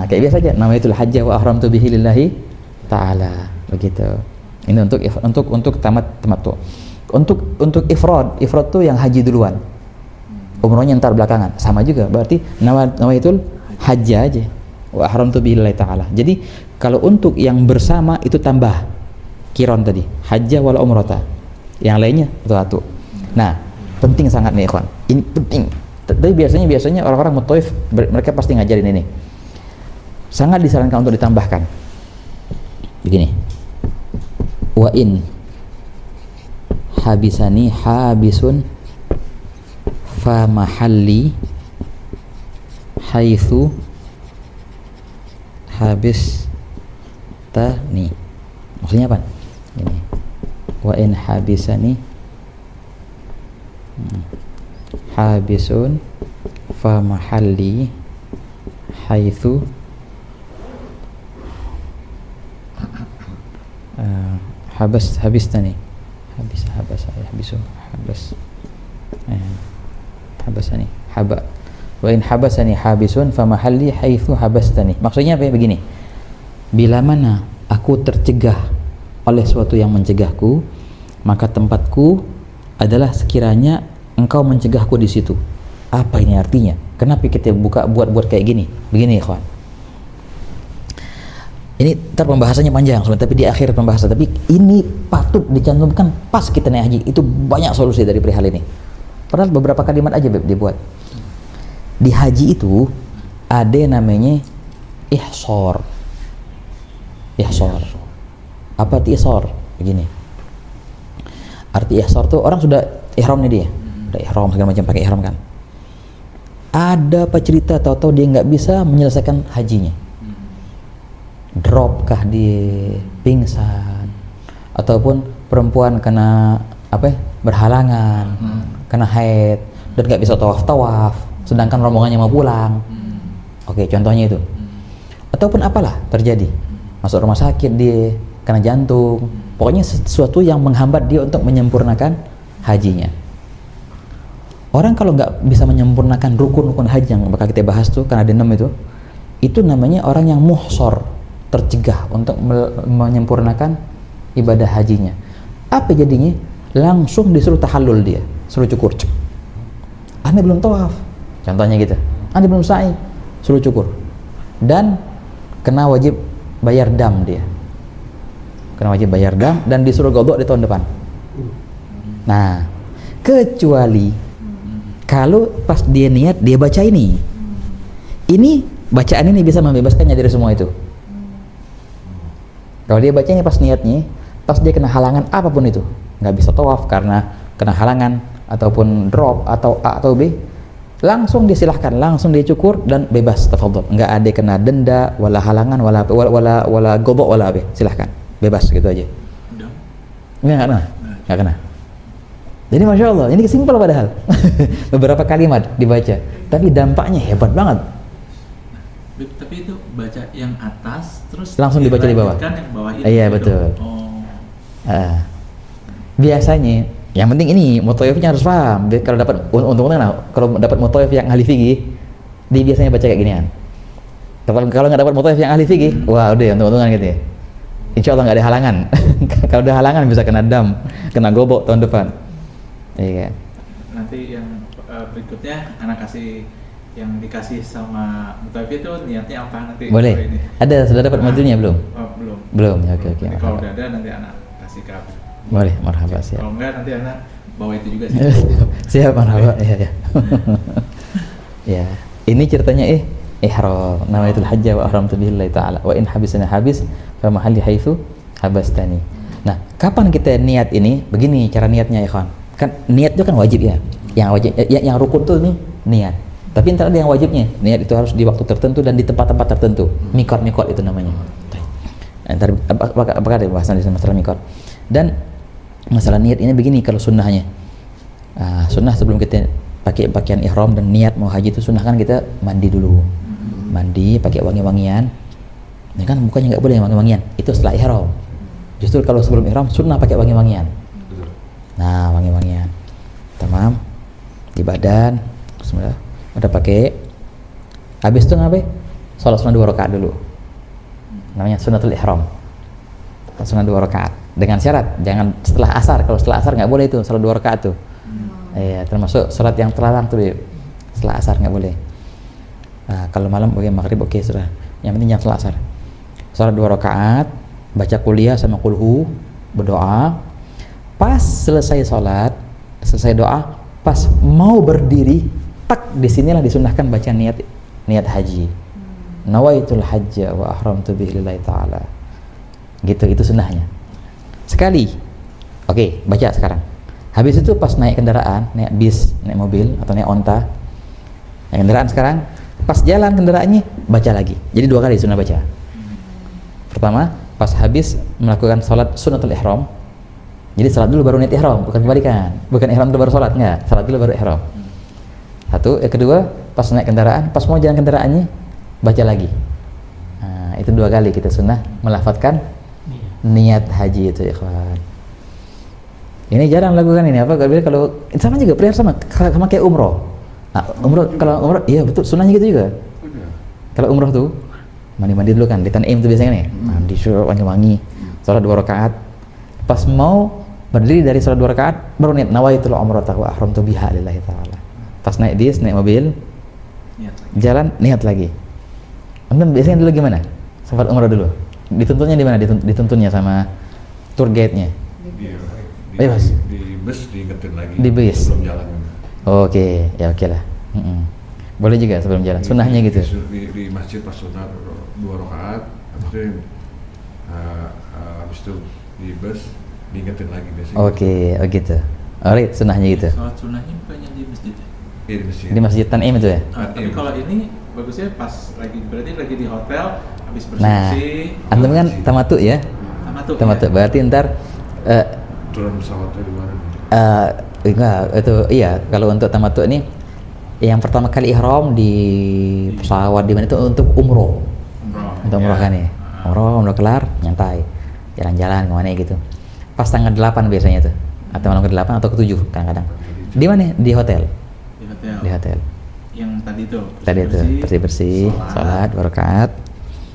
S1: Kayak biasa aja, nawaitul hajjah wa ahramtu bihi lillahi ta'ala. Begitu. Ini untuk tamattu. Untuk ifrad tuh yang haji duluan. Umrohnya ntar belakangan. Sama juga, berarti nawaitul hajjah aja. Wa ahramtu bihi lillahi ta'ala. Jadi kalau untuk yang bersama itu tambah kiron tadi, hajjah wal umrata. Yang lainnya satu. Nah, penting sangat nih ikhwan. Ini penting. Tapi biasanya orang-orang mutawif mereka pasti ngajarin ini. Sangat disarankan untuk ditambahkan. Begini. Wa in habisani habisun fa mahalli haitsu habis tani. Maksudnya apa? Ini. Wa in habisani habisun fa mahalli haitsu habasani wa in habasani habisun fa mahalli haitsu habastani. Maksudnya apa ya? Begini, bila mana aku tercegah oleh sesuatu yang mencegahku, maka tempatku adalah sekiranya engkau mencegahku di situ. Apa ini artinya? Kenapa kita buat kayak gini? Begini ikhwan, ini ntar pembahasannya panjang sebenarnya, tapi di akhir pembahasan. Tapi ini patut dicantumkan pas kita naik haji. Itu banyak solusi dari perihal ini. Padahal beberapa kalimat aja dibuat. Di haji itu ada yang namanya ihsor. Apa arti ihsor? Begini. Arti ihsor tuh orang sudah ihram nih dia. Udah ihram segala macam, pakai ihram kan. Ada apa cerita tahu-tahu dia nggak bisa menyelesaikan hajinya. Drop kah dia, pingsan, ataupun perempuan kena berhalangan, kena haid dan nggak bisa tawaf, sedangkan rombongannya mau pulang. Oke, contohnya itu. Ataupun apalah terjadi, masuk rumah sakit dia, kena jantung, pokoknya sesuatu yang menghambat dia untuk menyempurnakan hajinya. Orang kalau nggak bisa menyempurnakan rukun-rukun haji yang bakal kita bahas tuh, karena ada 6 itu namanya orang yang muhsor, tercegah untuk menyempurnakan ibadah hajinya. Apa jadinya? Langsung disuruh tahallul dia, suruh cukur. Anda belum tawaf, contohnya gitu. Anda belum sa'i, suruh cukur. Dan kena wajib bayar dam dia. Dan disuruh qadha di tahun depan. Nah, kecuali kalau pas dia niat dia baca ini. Bacaan ini bisa membebaskannya dari semua itu. Kalau dia bacanya pas niatnya, pas dia kena halangan apapun itu, nggak bisa tawaf karena kena halangan ataupun drop atau A atau B, langsung disilahkan, langsung dia cukur dan bebas, tafadhol. Nggak ada kena denda, wala halangan, wala godok, wala B, silahkan, bebas gitu aja. Nggak kena. Jadi masya Allah, ini simpel padahal. Beberapa kalimat dibaca, tapi dampaknya hebat banget.
S2: Tapi itu baca yang atas terus
S1: langsung dibaca di bawah.
S2: Yang bawah itu.
S1: Iya betul. Biasanya yang penting ini mutawifnya harus paham. Kalau dapat kalau dapat mutawif yang ahli fikih, dia biasanya baca kayak ginian. Kalau nggak dapat mutawif yang ahli fikih, wah udah untung-untungan gitu ya. Insya Allah nggak ada halangan. Kalau ada halangan bisa kena dam, kena gobok tahun depan. Iya.
S2: Nanti yang berikutnya anak kasih yang dikasih sama mutawif itu niatnya apa nanti?
S1: Boleh.
S2: Ini.
S1: Ada, sudah dapat modulnya belum?
S2: Oh, belum.
S1: Belum. Ya, oke.
S2: Kalau udah ada nanti anak kasih ke aku.
S1: Boleh, marhaba, siap.
S2: Kalau enggak nanti anak bawa itu juga sih.
S1: Siap, marhaba. Iya. Ya. Ini ceritanya ihram. Nawaitul hajja wa ahramtu billahi ta'ala. Wa in habisana habis fa mahalli haitsu habastani. Nah, kapan kita niat ini? Begini cara niatnya ya kawan. Kan niat itu kan wajib ya. Yang wajib yang rukun tuh nih niat. Tapi ntar ada yang wajibnya. Niat itu harus di waktu tertentu dan di tempat-tempat tertentu. Mikot itu namanya. Ntar apakah ada bahasan di masalah mikot. Dan masalah niat ini begini kalau sunnahnya. Sunnah sebelum kita pakai pakaian ihram dan niat mau haji itu sunnah kan kita mandi dulu. Mandi pakai wangi-wangian. Ya kan bukannya nggak boleh wangi-wangian. Itu setelah ihram. Justru kalau sebelum ihram sunnah pakai wangi-wangian. Nah, wangi-wangian. Tamam. Di badan. Bismillah. Udah pakai. Habis itu ngapain? Salat sunnah 2 rakaat dulu. Namanya sunnatul ihram. Sunnah 2 rakaat. Dengan syarat jangan setelah asar. Kalau setelah asar nggak boleh itu salat 2 rakaat tuh. Iya, termasuk salat yang terlarang tuh. Setelah asar nggak boleh. Nah, kalau malam oke, maghrib oke sudah. Yang penting jangan setelah asar. Salat 2 rakaat, baca kuliah sama kulhu, berdoa. Pas selesai salat, selesai doa, pas mau berdiri, tak disinilah disunahkan baca niat haji. Nawaitul hajja wa ahramtu bihi lillahi ta'ala. Gitu, itu sunnahnya. Sekali. Oke, baca sekarang. Habis itu pas naik kendaraan, naik bis, naik mobil atau naik onta. Naik kendaraan sekarang, pas jalan kendaraannya baca lagi. Jadi 2 kali sunnah baca. Pertama, pas habis melakukan salat sunnatul ihram. Jadi salat dulu baru niat ihram, bukan kebalikan. Bukan ihram dulu baru salat, enggak. Salat dulu baru ihram. Satu, yang kedua, pas naik kendaraan, pas mau jalan kendaraannya baca lagi. Nah, itu 2 kali kita sunnah melafadzkan niat haji itu, ikhwan. Ini jarang lakukan ini apa? Kalau sama juga prayer sama kayak umroh. Nah, kalau umroh iya betul sunnahnya gitu juga. Kalau umroh tuh mandi dulu kan di Tan'im tuh biasanya nih. Mandi wangi-wangi. Salat 2 rakaat. Pas mau berdiri dari salat 2 rakaat baru niat nawaitul umrata wa ahramtu biha lillahi ta'ala. Pas naik bis, naik mobil, jalan niat lagi. Anda biasanya dulu gimana? Sempat umroh dulu. Dituntunnya di mana? Dituntunnya sama tour guide-nya.
S3: Di bus diingetin lagi.
S1: Di bus.
S3: Sebelum jalan.
S1: Oke, ya oke lah. Boleh juga sebelum jalan. Sunnahnya gitu.
S3: Di masjid pas sunat 2 rakaat, habis itu di bus diingetin lagi biasanya.
S1: Oke, oh gitu. Alright, sunnahnya gitu.
S2: Sholat sunnahnya bukannya di masjid ya?
S3: Iya, di masjid.
S1: Di Masjid Tan'im itu ya?
S2: Tapi kalau ini bagusnya pas berarti lagi di hotel habis
S1: Nah,
S2: bersih-bersih.
S1: antum kan tamatu ya? Tamatu.
S2: Ya?
S1: Berarti ntar
S3: Turun pesawatnya di mana?
S1: enggak, itu iya, kalau untuk tamatu ini yang pertama kali ihram di pesawat di mana itu untuk umroh. Untuk umroh kan ya. Umroh kelar, nyantai. Jalan-jalan kemana gitu. Pas tanggal 8 biasanya tuh. Atau malam ke-8 atau ke-7 kadang-kadang. Di mana? Di hotel. Di hotel.
S2: Yang tadi tuh.
S1: Bersih-bersih, salat 2 rakaat.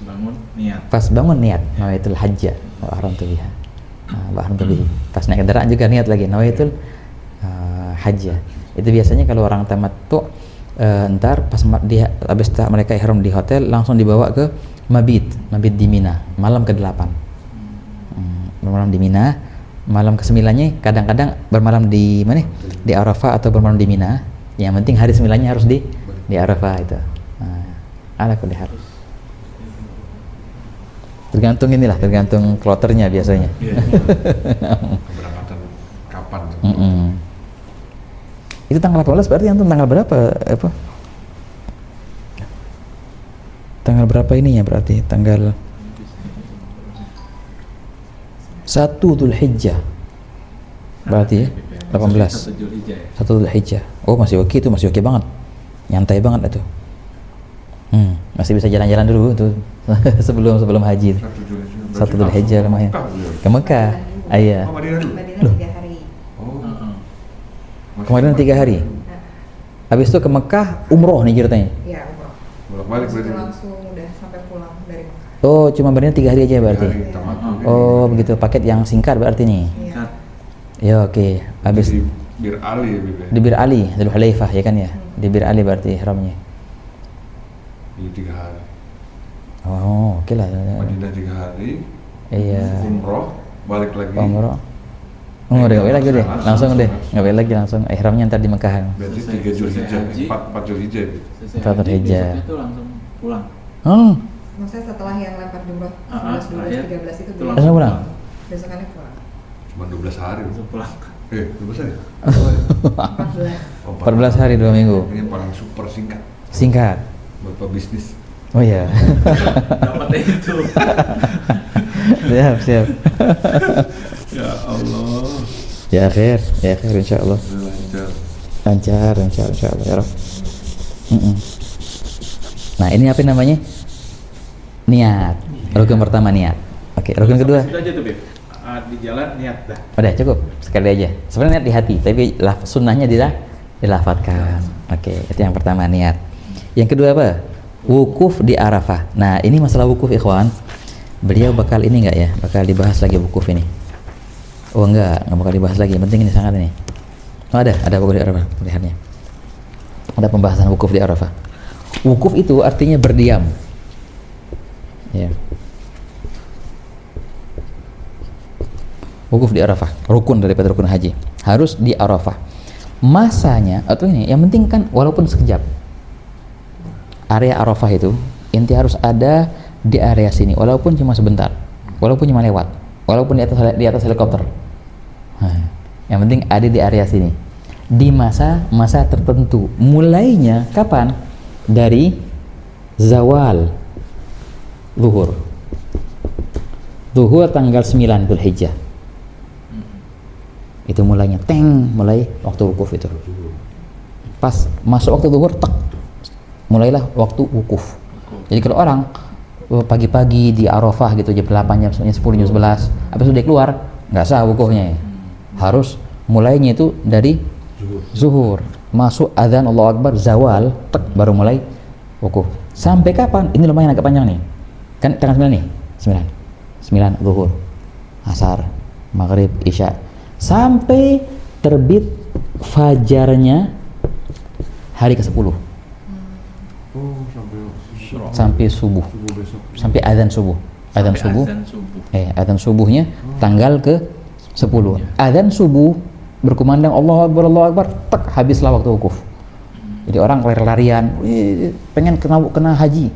S2: Bangun niat.
S1: Pas bangun niat, nawaitul hajja wa ahramtu biha. Ahramtu bihi. Pas naik kendaraan juga niat lagi, nawaitul hajja. Itu biasanya kalau orang tamattu ntar pas habis mereka ihram di hotel langsung dibawa ke mabit di Mina, malam ke-8. Bermalam di Mina, malam ke-9-nya kadang-kadang bermalam di mana? Di Arafah atau bermalam di Mina. Yang penting hari 9-nya harus di Arafah itu. Ala kulli hal. Tergantung kloternya biasanya.
S3: Iya. Keberangkatan kapan?
S1: Itu tanggal 18 berarti antum tanggal berapa apa? Tanggal berapa ininya berarti? Tanggal 1 Dzulhijjah. Berarti ya 18. 1 Dzulhijjah. Oh, masih oke itu, masih oke banget. Nyantai banget itu. Masih bisa jalan-jalan dulu tuh sebelum haji. 1 Dzulhijjah lumayan. Ke Mekah. Iya.
S3: Madinah
S4: 3 hari.
S1: Kemarin 3 hari. Habis itu ke Mekah umroh nih ceritanya.
S4: Iya, umroh.
S3: Bolak-balik berarti.
S4: Langsung udah sampai pulang dari Mekah.
S1: Oh, cuma Madinah 3 hari aja berarti. Oh, begitu, paket yang singkat berarti nih.
S4: Iya.
S1: Ya oke. Habis
S3: di Bir Ali ya, Bib, ya?
S1: di Bir Ali, Dzul Hulaifah ya kan ya. Di Bir Ali berarti ihramnya.
S3: Di 3 hari.
S1: Oh, oke lah.
S3: Madinah 3 hari.
S1: Iya.
S3: Umroh, balik lagi.
S1: Umroh. Oh, udah nggak lagi deh, langsung deh, nggak lagi langsung. Ihramnya ntar di Mekah.
S3: Berarti 3 Dzulhijjah, 4 Dzulhijjah.
S1: 4 Dzulhijjah.
S2: Itu langsung pulang.
S4: Maksudnya setelah yang lempar jumroh
S2: Terakhir
S4: 11, 12, 13 itu
S2: itu
S4: dia
S2: langsung
S1: pulang.
S4: besokannya pulang.
S3: Cuma 12 hari.
S2: Langsung pulang.
S3: 12 hari?
S4: 14.
S3: Oh,
S1: 14 hari 2 minggu.
S3: Ini paling super singkat.
S1: Singkat.
S3: Bapak bisnis.
S1: Oh iya.
S2: Dapatnya itu.
S1: Siap.
S2: Ya Allah.
S1: Ya akhir insyaallah.
S3: Lancar.
S1: Lancar insyaallah ya Rabb. Nah, ini apa namanya? Niat. Rukun pertama niat. Oke, rukun kedua.
S2: Sudah aja tuh, Beb. Di jalan niat dah.
S1: Udah cukup, sekali aja. Sebenarnya niat di hati, tapi sunnahnya dilafatkan. Oke, itu yang pertama niat. Yang kedua apa? Wukuf di Arafah. Nah, ini masalah wukuf ikhwan. Beliau bakal ini enggak ya? Bakal dibahas lagi wukuf ini. Oh enggak bakal dibahas lagi. Penting ini sangat ini. Oh ada wukuf di Arafah, lihatnya. Ada pembahasan wukuf di Arafah. Wukuf itu artinya berdiam. Ya. Wukuf di Arafah, rukun daripada rukun haji. Harus di Arafah. Masanya atau ini, yang penting kan walaupun sekejap. Area Arafah itu inti harus ada di area sini, walaupun cuma sebentar, walaupun cuma lewat, walaupun di atas helikopter. Nah, yang penting ada di area sini. Di masa tertentu. Mulainya kapan? Dari zawal zuhur. Zuhur tanggal 9 Dzulhijjah. Itu mulainya mulai waktu wukuf itu. Pas masuk waktu zuhur mulailah waktu wukuf. Jadi kalau orang pagi-pagi di Arafah gitu jam 8, jam 10, jam 11 habis itu dia keluar, nggak sah wukufnya. Harus mulainya itu dari zuhur, masuk azan Allahu Akbar, zawal, baru mulai wukuf. Sampai kapan? Ini lumayan agak panjang nih. Kan tanggal 9 nih. 9 zuhur, asar, maghrib, isya. Sampai terbit fajarnya hari ke-10.
S3: Oh,
S1: Sampai subuh.
S3: besok.
S1: Sampai azan subuh. Azan subuh. Azan subuhnya tanggal ke-10. Azan subuh berkumandang Allahu Akbar, habislah waktu wukuf. Jadi orang lari-larian, pengen kena haji.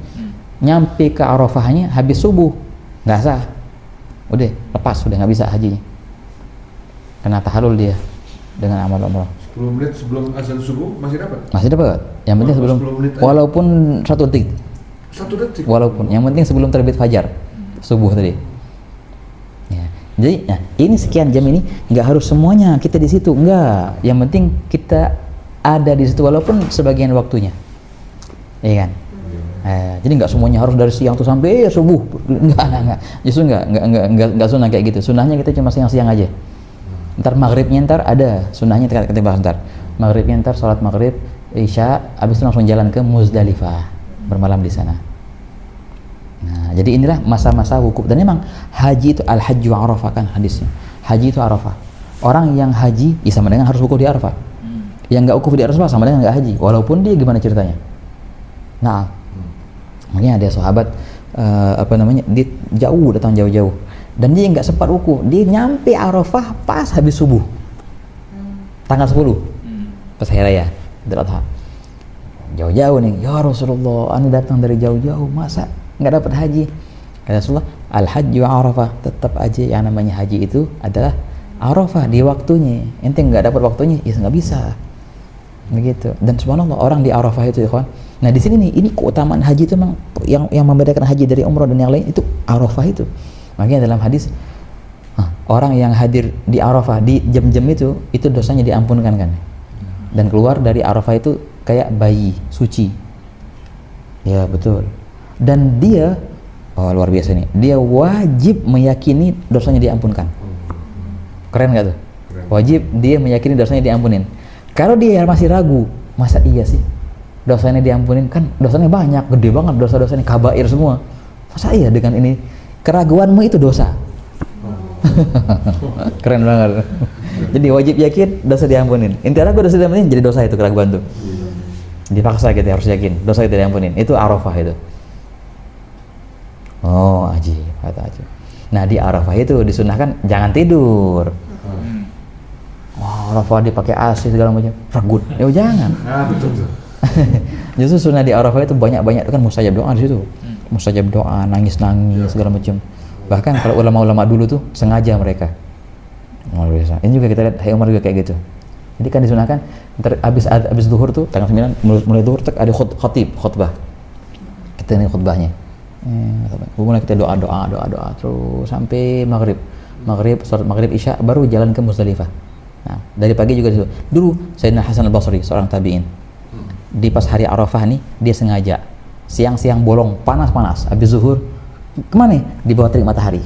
S1: Nyampe ke Arafahnya habis subuh. Nggak sah. Udah, lepas, udah nggak bisa hajinya. Kena tahalul dia dengan amal umrah.
S3: 10 menit sebelum azan subuh masih dapat?
S1: Masih dapat. Yang penting sebelum,
S3: 10 menit aja.
S1: walaupun 1 detik.
S3: 1 detik?
S1: Walaupun, yang penting sebelum terbit fajar subuh tadi. Ya. Jadi, nah, ini sekian jam ini nggak harus semuanya kita di situ, enggak. Yang penting kita ada di situ walaupun sebagian waktunya, iya kan? Jadi nggak semuanya harus dari siang tuh sampai subuh, enggak. Justru enggak sunnah kayak gitu. Sunnahnya kita cuma siang-siang aja. Ntar maghribnya ada sunnahnya kita bahas ntar. Maghribnya sholat maghrib, isya, habis itu langsung jalan ke Muzdalifah, bermalam di sana. Nah, jadi inilah masa-masa wukuf. Dan memang haji itu al-hajju Arafah kan hadisnya. Haji itu Arafah. Orang yang haji ya sama dengan harus wukuf di Arafah. Yang nggak wukuf di Arafah sama dengan nggak haji, walaupun dia gimana ceritanya. Nah, makanya ada sahabat dia datang jauh-jauh dan dia nggak sempat wukuf, dia nyampe Arafah pas habis subuh tanggal 10 pas hari raya Idul Adha. Jauh-jauh nih, ya Rasulullah, anda datang dari jauh-jauh, masa nggak dapat haji? Kata Rasulullah, al-hajju Arafah, tetap aja yang namanya haji itu adalah Arafah di waktunya. Ente nggak dapat waktunya, ya nggak bisa. Begitu. Dan subhanallah orang di Arafah itu ya kawan. Nah di sini nih, ini keutamaan haji itu memang yang membedakan haji dari umrah dan yang lain itu Arafah itu. Makanya dalam hadis orang yang hadir di Arafah di jam-jam itu dosanya diampunkan kan. Dan keluar dari Arafah itu kayak bayi suci. Ya betul. Dan dia luar biasa nih. Dia wajib meyakini dosanya diampunkan. Keren gak tuh? Keren. Wajib dia meyakini dosanya diampunin. Kalau dia masih ragu, masa iya sih dosanya diampunin? Kan dosanya banyak, gede banget dosa-dosanya, kabair semua. Masa iya dengan ini? Keraguanmu itu dosa. Keren banget. Jadi wajib yakin dosa diampunin. Intinya dosa diampunin jadi dosa itu, keraguan tuh. Dipaksa gitu, harus yakin dosa itu diampunin. Itu Arafah itu. Oh, ajib, kata ajib. Nah di Arafah itu disunahkan jangan tidur. Wah, Arafah dipakai AC segala macam, regut. Ya jangan.
S3: Betul.
S1: Justru sunnah di Arafah itu banyak-banyak kan mustajab doa di situ. Mustajab doa, nangis-nangis segala macam. Bahkan kalau ulama-ulama dulu tuh sengaja mereka. Luar biasa. Ini juga kita lihat Hayy Umar juga kayak gitu. Jadi kan disunahkan habis zuhur tuh tanggal 9 mulai zuhur tuh ada khutbah. Kita ini khutbahnya. Mulai kita doa terus sampai maghrib, salat maghrib isya baru jalan ke Muzdalifah. Nah, dari pagi juga dulu. Dulu Sayyidina Hasan al-Basri seorang tabi'in. Di pas hari Arafah nih dia sengaja siang-siang bolong panas habis zuhur kemana? Di bawah terik matahari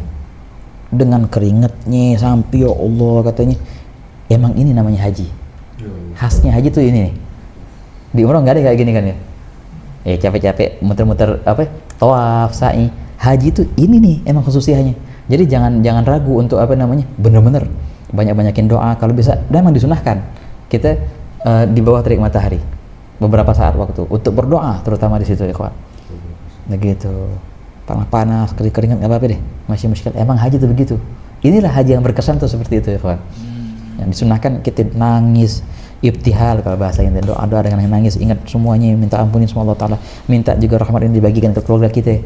S1: dengan keringetnya sampai ya Allah katanya emang ini namanya haji. Khasnya haji tuh ini nih. Di umrah nggak ada kayak gini kan ya? Capek-capek muter-muter tawaf, sa'i. Haji tuh ini nih emang khususiyahnya. Jadi jangan ragu untuk bener-bener banyak-banyakin doa kalau bisa. Dan memang disunahkan kita di bawah terik matahari beberapa saat waktu untuk berdoa terutama di situ ya kawan. Begitu panas keringat nggak apa-apa deh, masih muskil. Emang haji tuh begitu. Inilah haji yang berkesan tuh seperti itu ya kawan. Yang disunahkan kita nangis ibtihal kalau bahasa Indonesia, doa dengan nangis, ingat semuanya, minta ampunin sama Allah Ta'ala, minta juga rahmat ini dibagikan ke keluarga kita,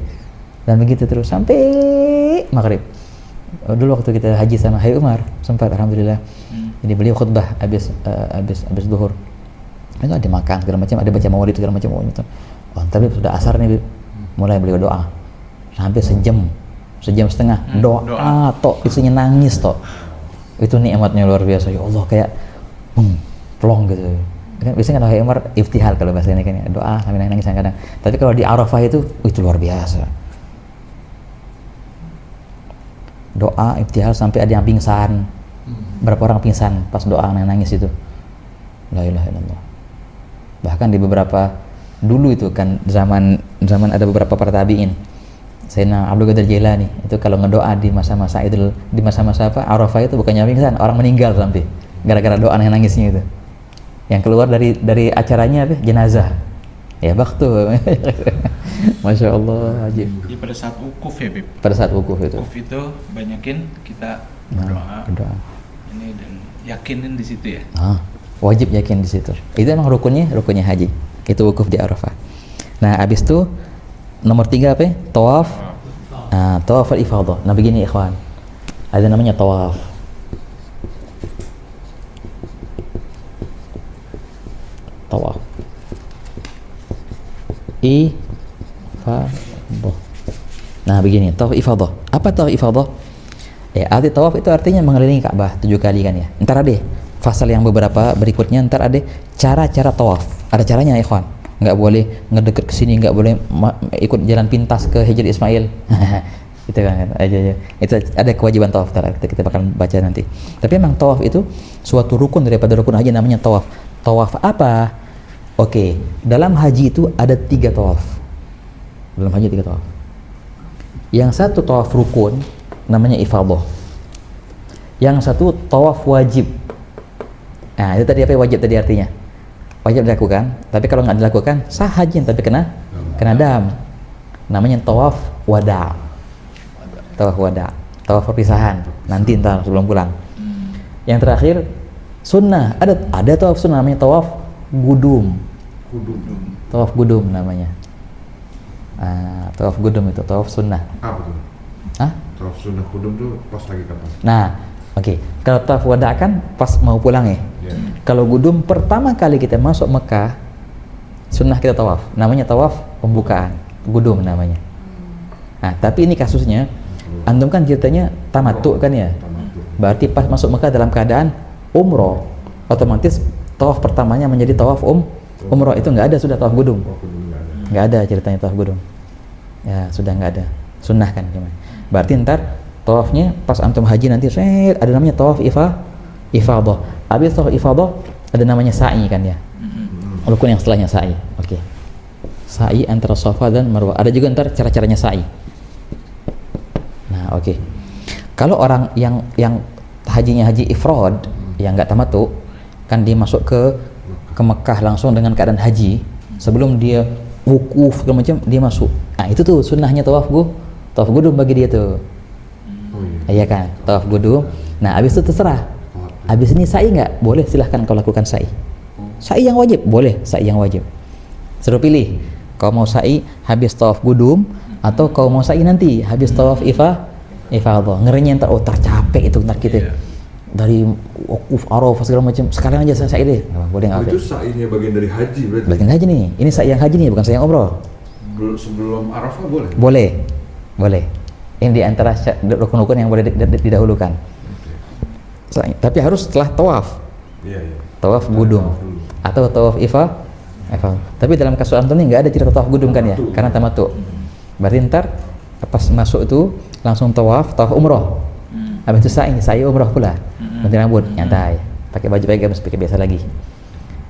S1: dan begitu terus sampai maghrib. Dulu waktu kita haji sama Hayy Umar sempat alhamdulillah, jadi beliau khutbah habis zuhur itu ada makan segala macam, ada baca maulid segala macam gitu. Tapi sudah asar nih mulai beliau doa sampai sejam setengah doa tok, isinya nangis tok. Itu nikmatnya luar biasa ya Allah, kayak plong gitu kan. Biasanya kan Hayy Umar iftihal kalau bahasa ini kan ya, doa sambil nangis kadang. Tapi kalau di Arafah itu luar biasa, doa iftihal sampai ada yang pingsan. Berapa orang pingsan pas doa nangis itu, la ilaha illallah. Bahkan di beberapa dulu itu kan zaman ada beberapa para tabi'in, Sayyidina Abdul Qadir Jailani itu kalau ngedoa di masa-masa Arafah itu bukannya pingsan, orang meninggal sampai gara-gara doa nangisnya itu. Yang keluar dari acaranya jenazah. Ya waktu. Masya Allah, ajib.
S2: Jadi pada saat wukuf ya, Bib.
S1: Pada saat wukuf itu.
S2: Wukuf itu banyakin kita berdoa. Ini dan yakinin di situ ya.
S1: Wajib yakin di situ. Itu emang rukunnya haji. Itu wukuf di Arafah. Nah, habis itu nomor 3 apa? Tawaf. Tawaf al-ifadah. Nah, begini ikhwan. Ada namanya tawaf. Tawaf. Ifadah. Nah, begini, tawaf ifadah. Apa tawaf ifadah? Arti tawaf itu artinya mengelilingi Ka'bah 7 kali kan ya. Ntar ada fasal yang beberapa berikutnya, ntar ada cara-cara tawaf. Ada caranya ya ikhwan. Nggak boleh ngedeket ke sini, nggak boleh ikut jalan pintas ke Hijr Ismail. Gitu kan aja. Itu ada kewajiban tawaf, kita bakal baca nanti. Tapi memang tawaf itu suatu rukun daripada rukun haji, namanya tawaf. Tawaf apa? Oke, dalam haji itu ada 3 tawaf. Dalam haji 3 tawaf. Yang satu tawaf rukun namanya ifadah. Yang satu tawaf wajib. Nah, itu tadi apa wajib tadi artinya? Wajib dilakukan, tapi kalau nggak dilakukan sah haji tapi kena dam. Namanya tawaf wada. Tawaf perpisahan. Nanti entar sebelum pulang. Yang terakhir sunnah. Ada tawaf sunnah namanya tawaf gudum. Tawaf gudum namanya. Tawaf gudum itu tawaf sunnah.
S3: Apa tuh? Tawaf sunnah gudum tuh pas lagi kapan?
S1: Nah, oke. Kalau tawaf wada kan pas mau pulang ya. Kalau gudum pertama kali kita masuk Mekah, sunnah kita tawaf. Namanya tawaf pembukaan. Gudum namanya. Nah, tapi ini kasusnya, antum kan ceritanya tamattu kan ya. Berarti pas masuk Mekah dalam keadaan umroh, otomatis tawaf pertamanya menjadi tawaf umroh. Itu nggak ada sudah tawaf gudum. Nggak ada ceritanya tawaf gudum. Ya sudah nggak ada. Sunnah kan cuma. Berarti ntar tawafnya pas antum haji nanti ada namanya tawaf ifadah. Habis tawaf ifadah ada namanya sa'i kan ya. Rukun yang setelahnya sa'i. Oke. Sa'i antara Safa dan Marwah. Ada juga ntar cara-caranya sa'i. Nah, oke. Kalau orang yang hajinya haji ifrad, yang nggak tamattu, kan dia masuk ke Mekah langsung dengan keadaan haji, sebelum dia wukuf segala macam dia masuk. Nah, itu tuh sunnahnya tawaf gudum bagi dia tuh. Iya kan, tawaf gudum. Nah, habis itu terserah. Habis ini sa'i nggak? Boleh, silahkan kau lakukan sa'i. Sa'i yang wajib? Boleh, sa'i yang wajib. Suruh pilih. Kau mau sa'i habis tawaf gudum atau kau mau sa'i nanti habis tawaf ifadah. Ngerinya ntar tercapek itu ntar kita.
S3: Iya.
S1: Dari wukuf Arafah segala macam. Sekalian aja sa'i deh. Boleh enggak?
S3: Itu sa'inya bagian dari haji berarti.
S1: Bagian haji nih. Ini sa'i yang haji nih, bukan sa'i yang umroh.
S3: Sebelum Arafah boleh?
S1: Boleh. Ini di antara rukun-rukun yang boleh didahulukan.
S3: Oke.
S1: Tapi harus setelah tawaf.
S3: Iya.
S1: Tawaf gudum
S3: Tawaf dulu.
S1: atau tawaf ifadah. Tapi dalam kasus antum ini nggak ada cerita tawaf gudum kan ya?
S3: Tamattu.
S1: Karena tamattu. Berarti ntar pas masuk itu langsung tawaf umroh. Habis itu sa'i umroh pula. Ganti rambut, nyantai. Pakai baju baik seperti biasa lagi.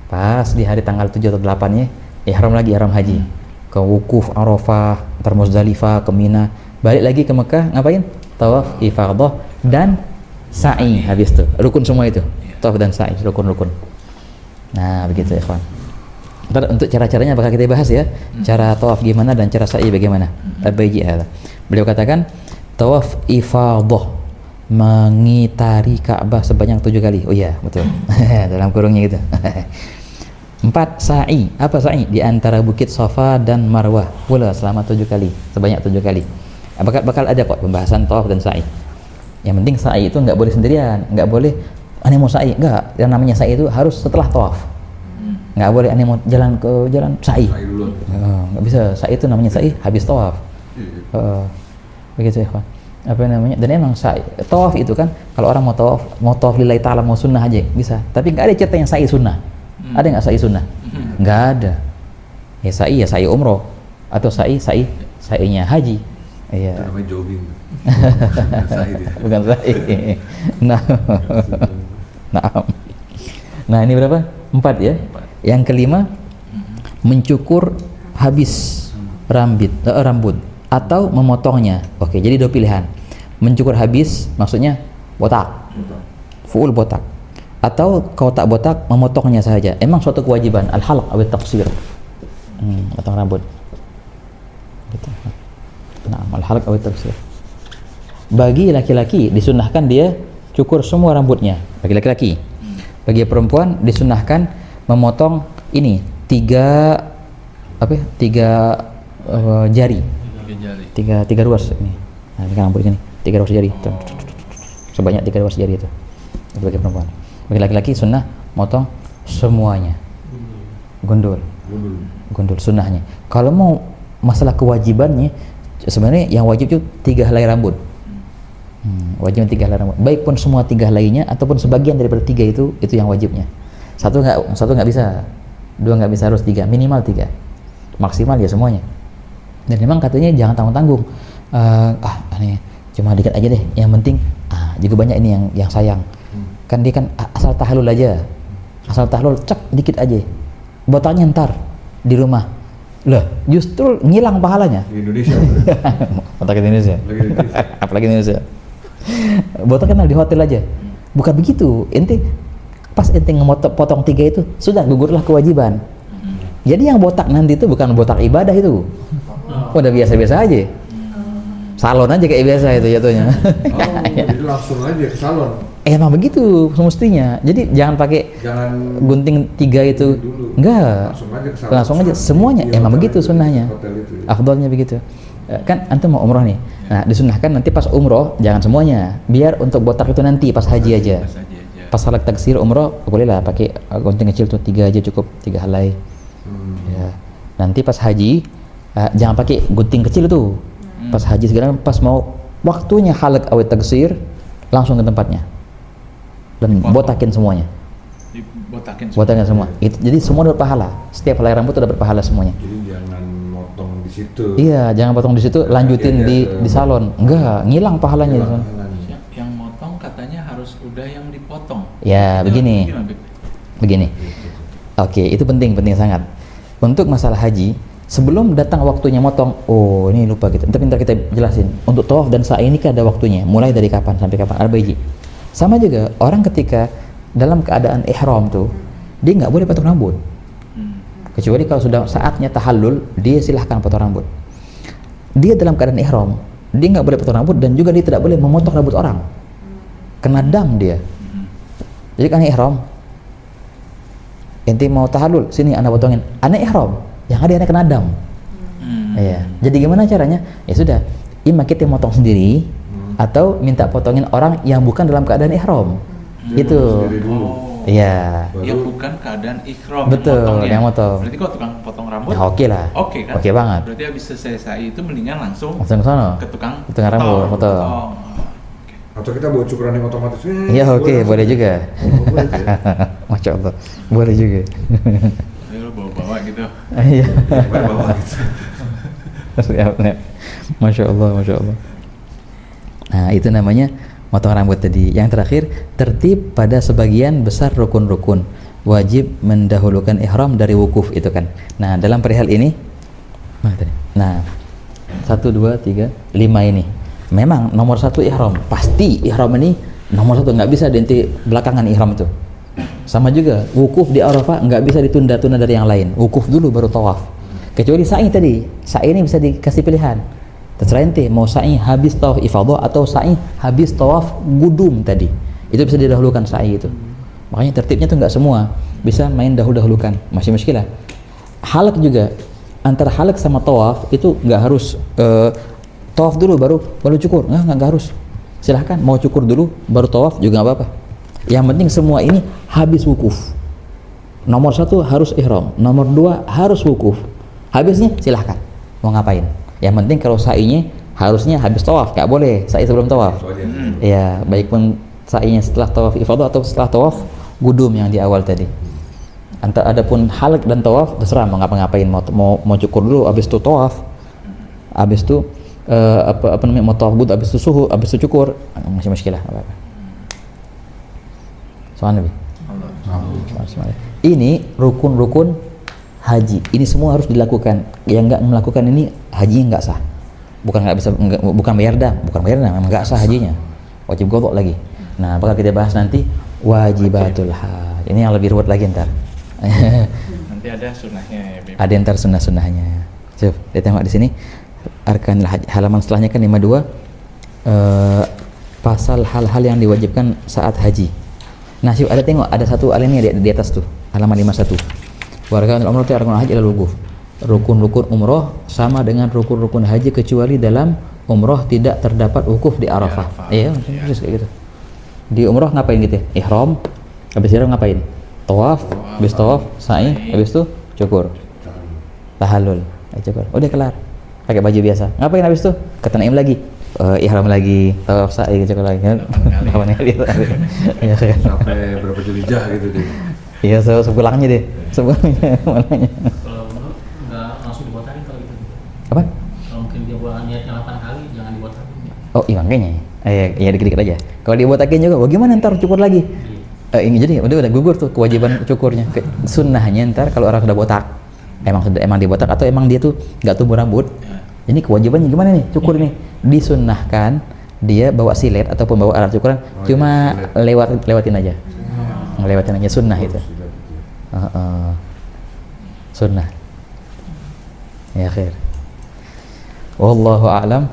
S1: Pas di hari tanggal 7 atau 8-nya ihram haji. Ke wukuf Arafah, ntar Muzdalifah, ke Mina, balik lagi ke Mekah, ngapain? Tawaf ifadah dan sa'i habis itu. Rukun semua itu. Tawaf dan sa'i, rukun-rukun. Nah, begitu ikhwan. Ntar untuk cara-caranya bakal kita bahas ya. Cara tawaf gimana dan cara sa'i bagaimana. Al-Baiji hadza. Beliau katakan tawaf ifadah, mengitari Ka'bah sebanyak 7 kali. Oh iya, betul. Dalam kurungnya gitu. 4 sa'i. Apa sa'i? Di antara bukit Safa dan Marwah pula selama 7 kali, sebanyak 7 kali. Bakal ada kok pembahasan tawaf dan sa'i. Yang penting sa'i itu nggak boleh sendirian, nggak boleh aneh mau sa'i, nggak. Yang namanya sa'i itu harus setelah tawaf. Nggak boleh aneh mau jalan sa'i.
S3: Sa'i dulu.
S1: Nggak bisa. Sa'i itu namanya sa'i habis tawaf. Begitu ya kawan. Apa namanya? Dan emang sa'i tawaf itu kan kalau orang mau tawaf lillahi ta'ala, mau sunnah aja bisa. Tapi nggak ada cerita yang sa'i sunnah. Ada nggak sa'i sunnah? Nggak ada. Ya sa'i umroh atau sa'inya haji. Iya.
S3: Itu namanya jogging. Sa'i dia.
S1: Bukan sa'i. Nah ini berapa? 4 ya. Yang kelima, mencukur habis rambut atau memotongnya. Oke, jadi 2 pilihan. Mencukur habis maksudnya botak, full botak, atau kau tak botak, memotongnya saja. Emang suatu kewajiban al-halq atau taqsir. Potong rambut. Gitu. Nah, al-halq atau taqsir. Bagi laki-laki disunahkan dia cukur semua rambutnya. Bagi laki-laki. Bagi perempuan disunahkan memotong ini 3 jari. 3 ruas ini. Nah, ini kan rambut ini 3 ruas jari. Sebanyak 3 ruas jari itu. Bagi perempuan. Bagi laki-laki sunnah motong semuanya. Gundul sunnahnya. Kalau mau masalah kewajibannya, sebenarnya yang wajib itu 3 helai rambut. Wajib 3 helai rambut. Baik pun semua 3 helainya ataupun sebagian daripada 3 itu yang wajibnya. Satu nggak bisa, 2 nggak bisa, harus 3, minimal 3, maksimal ya semuanya. Dan memang katanya jangan tanggung-tanggung. Ini cuma dikit aja deh. Yang penting juga banyak ini yang sayang. Kan dia kan asal tahlul aja, asal tahlul cek dikit aja, botaknya ntar di rumah lah justru ngilang pahalanya.
S3: Di Indonesia.
S1: Botak Indonesia. Apalagi Indonesia. Botak kenal di hotel aja. Bukan begitu. Pas ente potong 3 itu sudah gugurlah kewajiban. Jadi yang botak nanti itu bukan botak ibadah itu. Udah biasa-biasa aja. Salon aja kayak biasa itu jatuhnya.
S3: Jadi langsung aja ke salon.
S1: Emang begitu semestinya. Jadi jangan gunting 3 itu.
S3: Dulu.
S1: Enggak. Langsung aja semuanya. Emang begitu sunnahnya. Afdalnya begitu. Kan antum mau umroh nih. Nah, disunahkan nanti pas umroh jangan semuanya. Biar untuk botak itu nanti pas haji aja. Pas salat taksir umroh bolehlah pakai gunting kecil tuh 3 aja cukup, 3 helai. Ya. Nanti pas haji jangan pakai gunting kecil tuh. Pas haji segala pas mau waktunya halaq awet taksir langsung ke tempatnya. Dan botakin semuanya. Botakin semua. Jadi semua dapat pahala. Setiap helai rambut itu dapat pahala semuanya.
S3: Jadi jangan motong di situ.
S1: Iya, jangan potong di situ, lanjutin di salon. Enggak, ngilang pahalanya.
S2: Yang motong katanya harus udah yang dipotong.
S1: Ya, begini. Oke, itu penting sangat. Untuk masalah haji, sebelum datang waktunya motong, ini lupa kita. Ntar kita jelasin. Untuk tawaf dan sa'i ini kan ada waktunya. Mulai dari kapan sampai kapan? Al-Baiji. Sama juga orang ketika dalam keadaan ihram tuh, dia nggak boleh potong rambut. Kecuali kalau sudah saatnya tahallul, dia silahkan potong rambut. Dia dalam keadaan ihram, dia nggak boleh potong rambut dan juga dia tidak boleh memotong rambut orang. Kena dam dia. Jadi kan ihram, ente mau tahallul, sini anda potongin. Anda ihram, Yang ada yang kena dam. Iya. Jadi gimana caranya? Ya sudah, ima kita motong sendiri atau minta potongin orang yang bukan dalam keadaan ihram. Gitu.
S3: Sendiri dulu.
S1: Iya.
S2: Ya bukan keadaan ikhram
S1: Betul, yang motong.
S2: Berarti kalau tukang potong rambut
S1: Ya oke lah.
S2: Oke kan?
S1: Oke banget.
S2: Berarti habis selesai sa'i itu mendingan langsung
S1: Langsung ke sana.
S2: ke tukang
S1: Rambut, potong.
S3: Atau kita bawa cukuran yang otomatis.
S1: Iya oke, boleh juga.
S3: Oh, boleh tuh ya.
S1: Masya Allah, boleh juga.
S2: Ayo lu bawa-bawa gitu.
S1: Iya.
S3: Bawa bawa gitu.
S1: Masya Allah, Masya Allah. Nah itu namanya motong rambut tadi. Yang terakhir, tertib pada sebagian besar rukun-rukun. Wajib mendahulukan ihram dari wukuf itu kan. Nah dalam perihal ini, mana tadi? Nah 1, 2, 3, 5 ini. Memang nomor 1 ihram. Pasti ihram ini nomor 1, nggak bisa dinti belakangan ihram itu. Sama juga wukuf di Arafah nggak bisa ditunda-tunda dari yang lain. Wukuf dulu baru tawaf. Kecuali sa'i tadi. Sa'i ini bisa dikasih pilihan. Terserah ente mau sa'i habis tawaf ifadah atau sa'i habis tawaf gudum tadi. Itu bisa didahulukan sa'i itu. Makanya tertibnya tuh nggak semua bisa main dahulukan. Masih muskilah. Halak juga antara halak sama tawaf itu nggak harus tawaf dulu baru cukur. Nggak harus. Silahkan mau cukur dulu baru tawaf juga nggak apa-apa. Yang penting semua ini habis wukuf. Nomor 1 harus ihram, nomor 2 harus wukuf. Habisnya silahkan mau ngapain. Yang penting kalau sa'inya harusnya habis tawaf, nggak boleh sa'i sebelum tawaf. Ya, baik pun sa'inya setelah tawaf ifadah atau setelah tawaf gudum yang di awal tadi. Adapun halak dan tawaf terserah mau ngapa-ngapain, mau cukur dulu habis itu tawaf. Habis itu apa namanya mau tawaf gudum habis itu suhu, habis itu cukur, masih muskilah apa-apa. Soal Nabi. Ini rukun-rukun haji. Ini semua harus dilakukan. Yang nggak melakukan ini hajinya nggak sah. Bukan nggak bisa, bukan bayar dam, memang nggak sah hajinya. Wajib qadha lagi. Nah, bakal kita bahas nanti wajibatul haj. Ini yang lebih ruwet lagi ntar.
S2: Nanti ada sunnahnya ya, Bib.
S1: Ada ntar sunnah-sunnahnya. Coba kita tengok di sini. Arkanil haji. Halaman setelahnya kan 52. Pasal hal-hal yang diwajibkan saat haji. Nah, ada tengok ada satu alinea di atas tuh, halaman 51. Warganul umrah tu arkanul haji adalah wukuf. Rukun-rukun umroh sama dengan rukun-rukun haji kecuali dalam umroh tidak terdapat wukuf di Arafah. Iya, terus kayak gitu. Di umroh ngapain gitu? Ihram, habis ihram ngapain? Tawaf, habis tawaf, sa'i, habis itu cukur. Tahallul, cukur. Udah kelar. Pakai baju biasa. Ngapain habis itu? Ke Tanaim lagi. Ihram lagi, tawaf, sa'i, cukur lagi. 8 kali. Iya,
S3: Sampai berapa Julhijjah gitu deh.
S1: Iya, sepulangnya deh. Sebelumnya mananya.
S5: Kalau menurut nggak langsung dibotakin kalau gitu.
S1: Apa?
S5: Kalau mungkin dia buat niatnya 8 kali jangan dibotakin.
S1: Oh iya makanya. Ya dikit-dikit aja. Kalau dibotakin juga, bagaimana ntar cukur lagi? Ini jadi udah gugur tuh kewajiban cukurnya. Sunnahnya ntar kalau orang sudah botak, emang dibotak atau emang dia tuh nggak tumbuh rambut. Ini kewajibannya gimana nih cukur nih? Disunnahkan dia bawa silet ataupun bawa alat cukuran, cuma lewatin aja. Ngelewatin aja sunnah itu. Sunnah. Ya khair. Wallahu a'lam.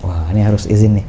S1: Wah, ini harus izin nih.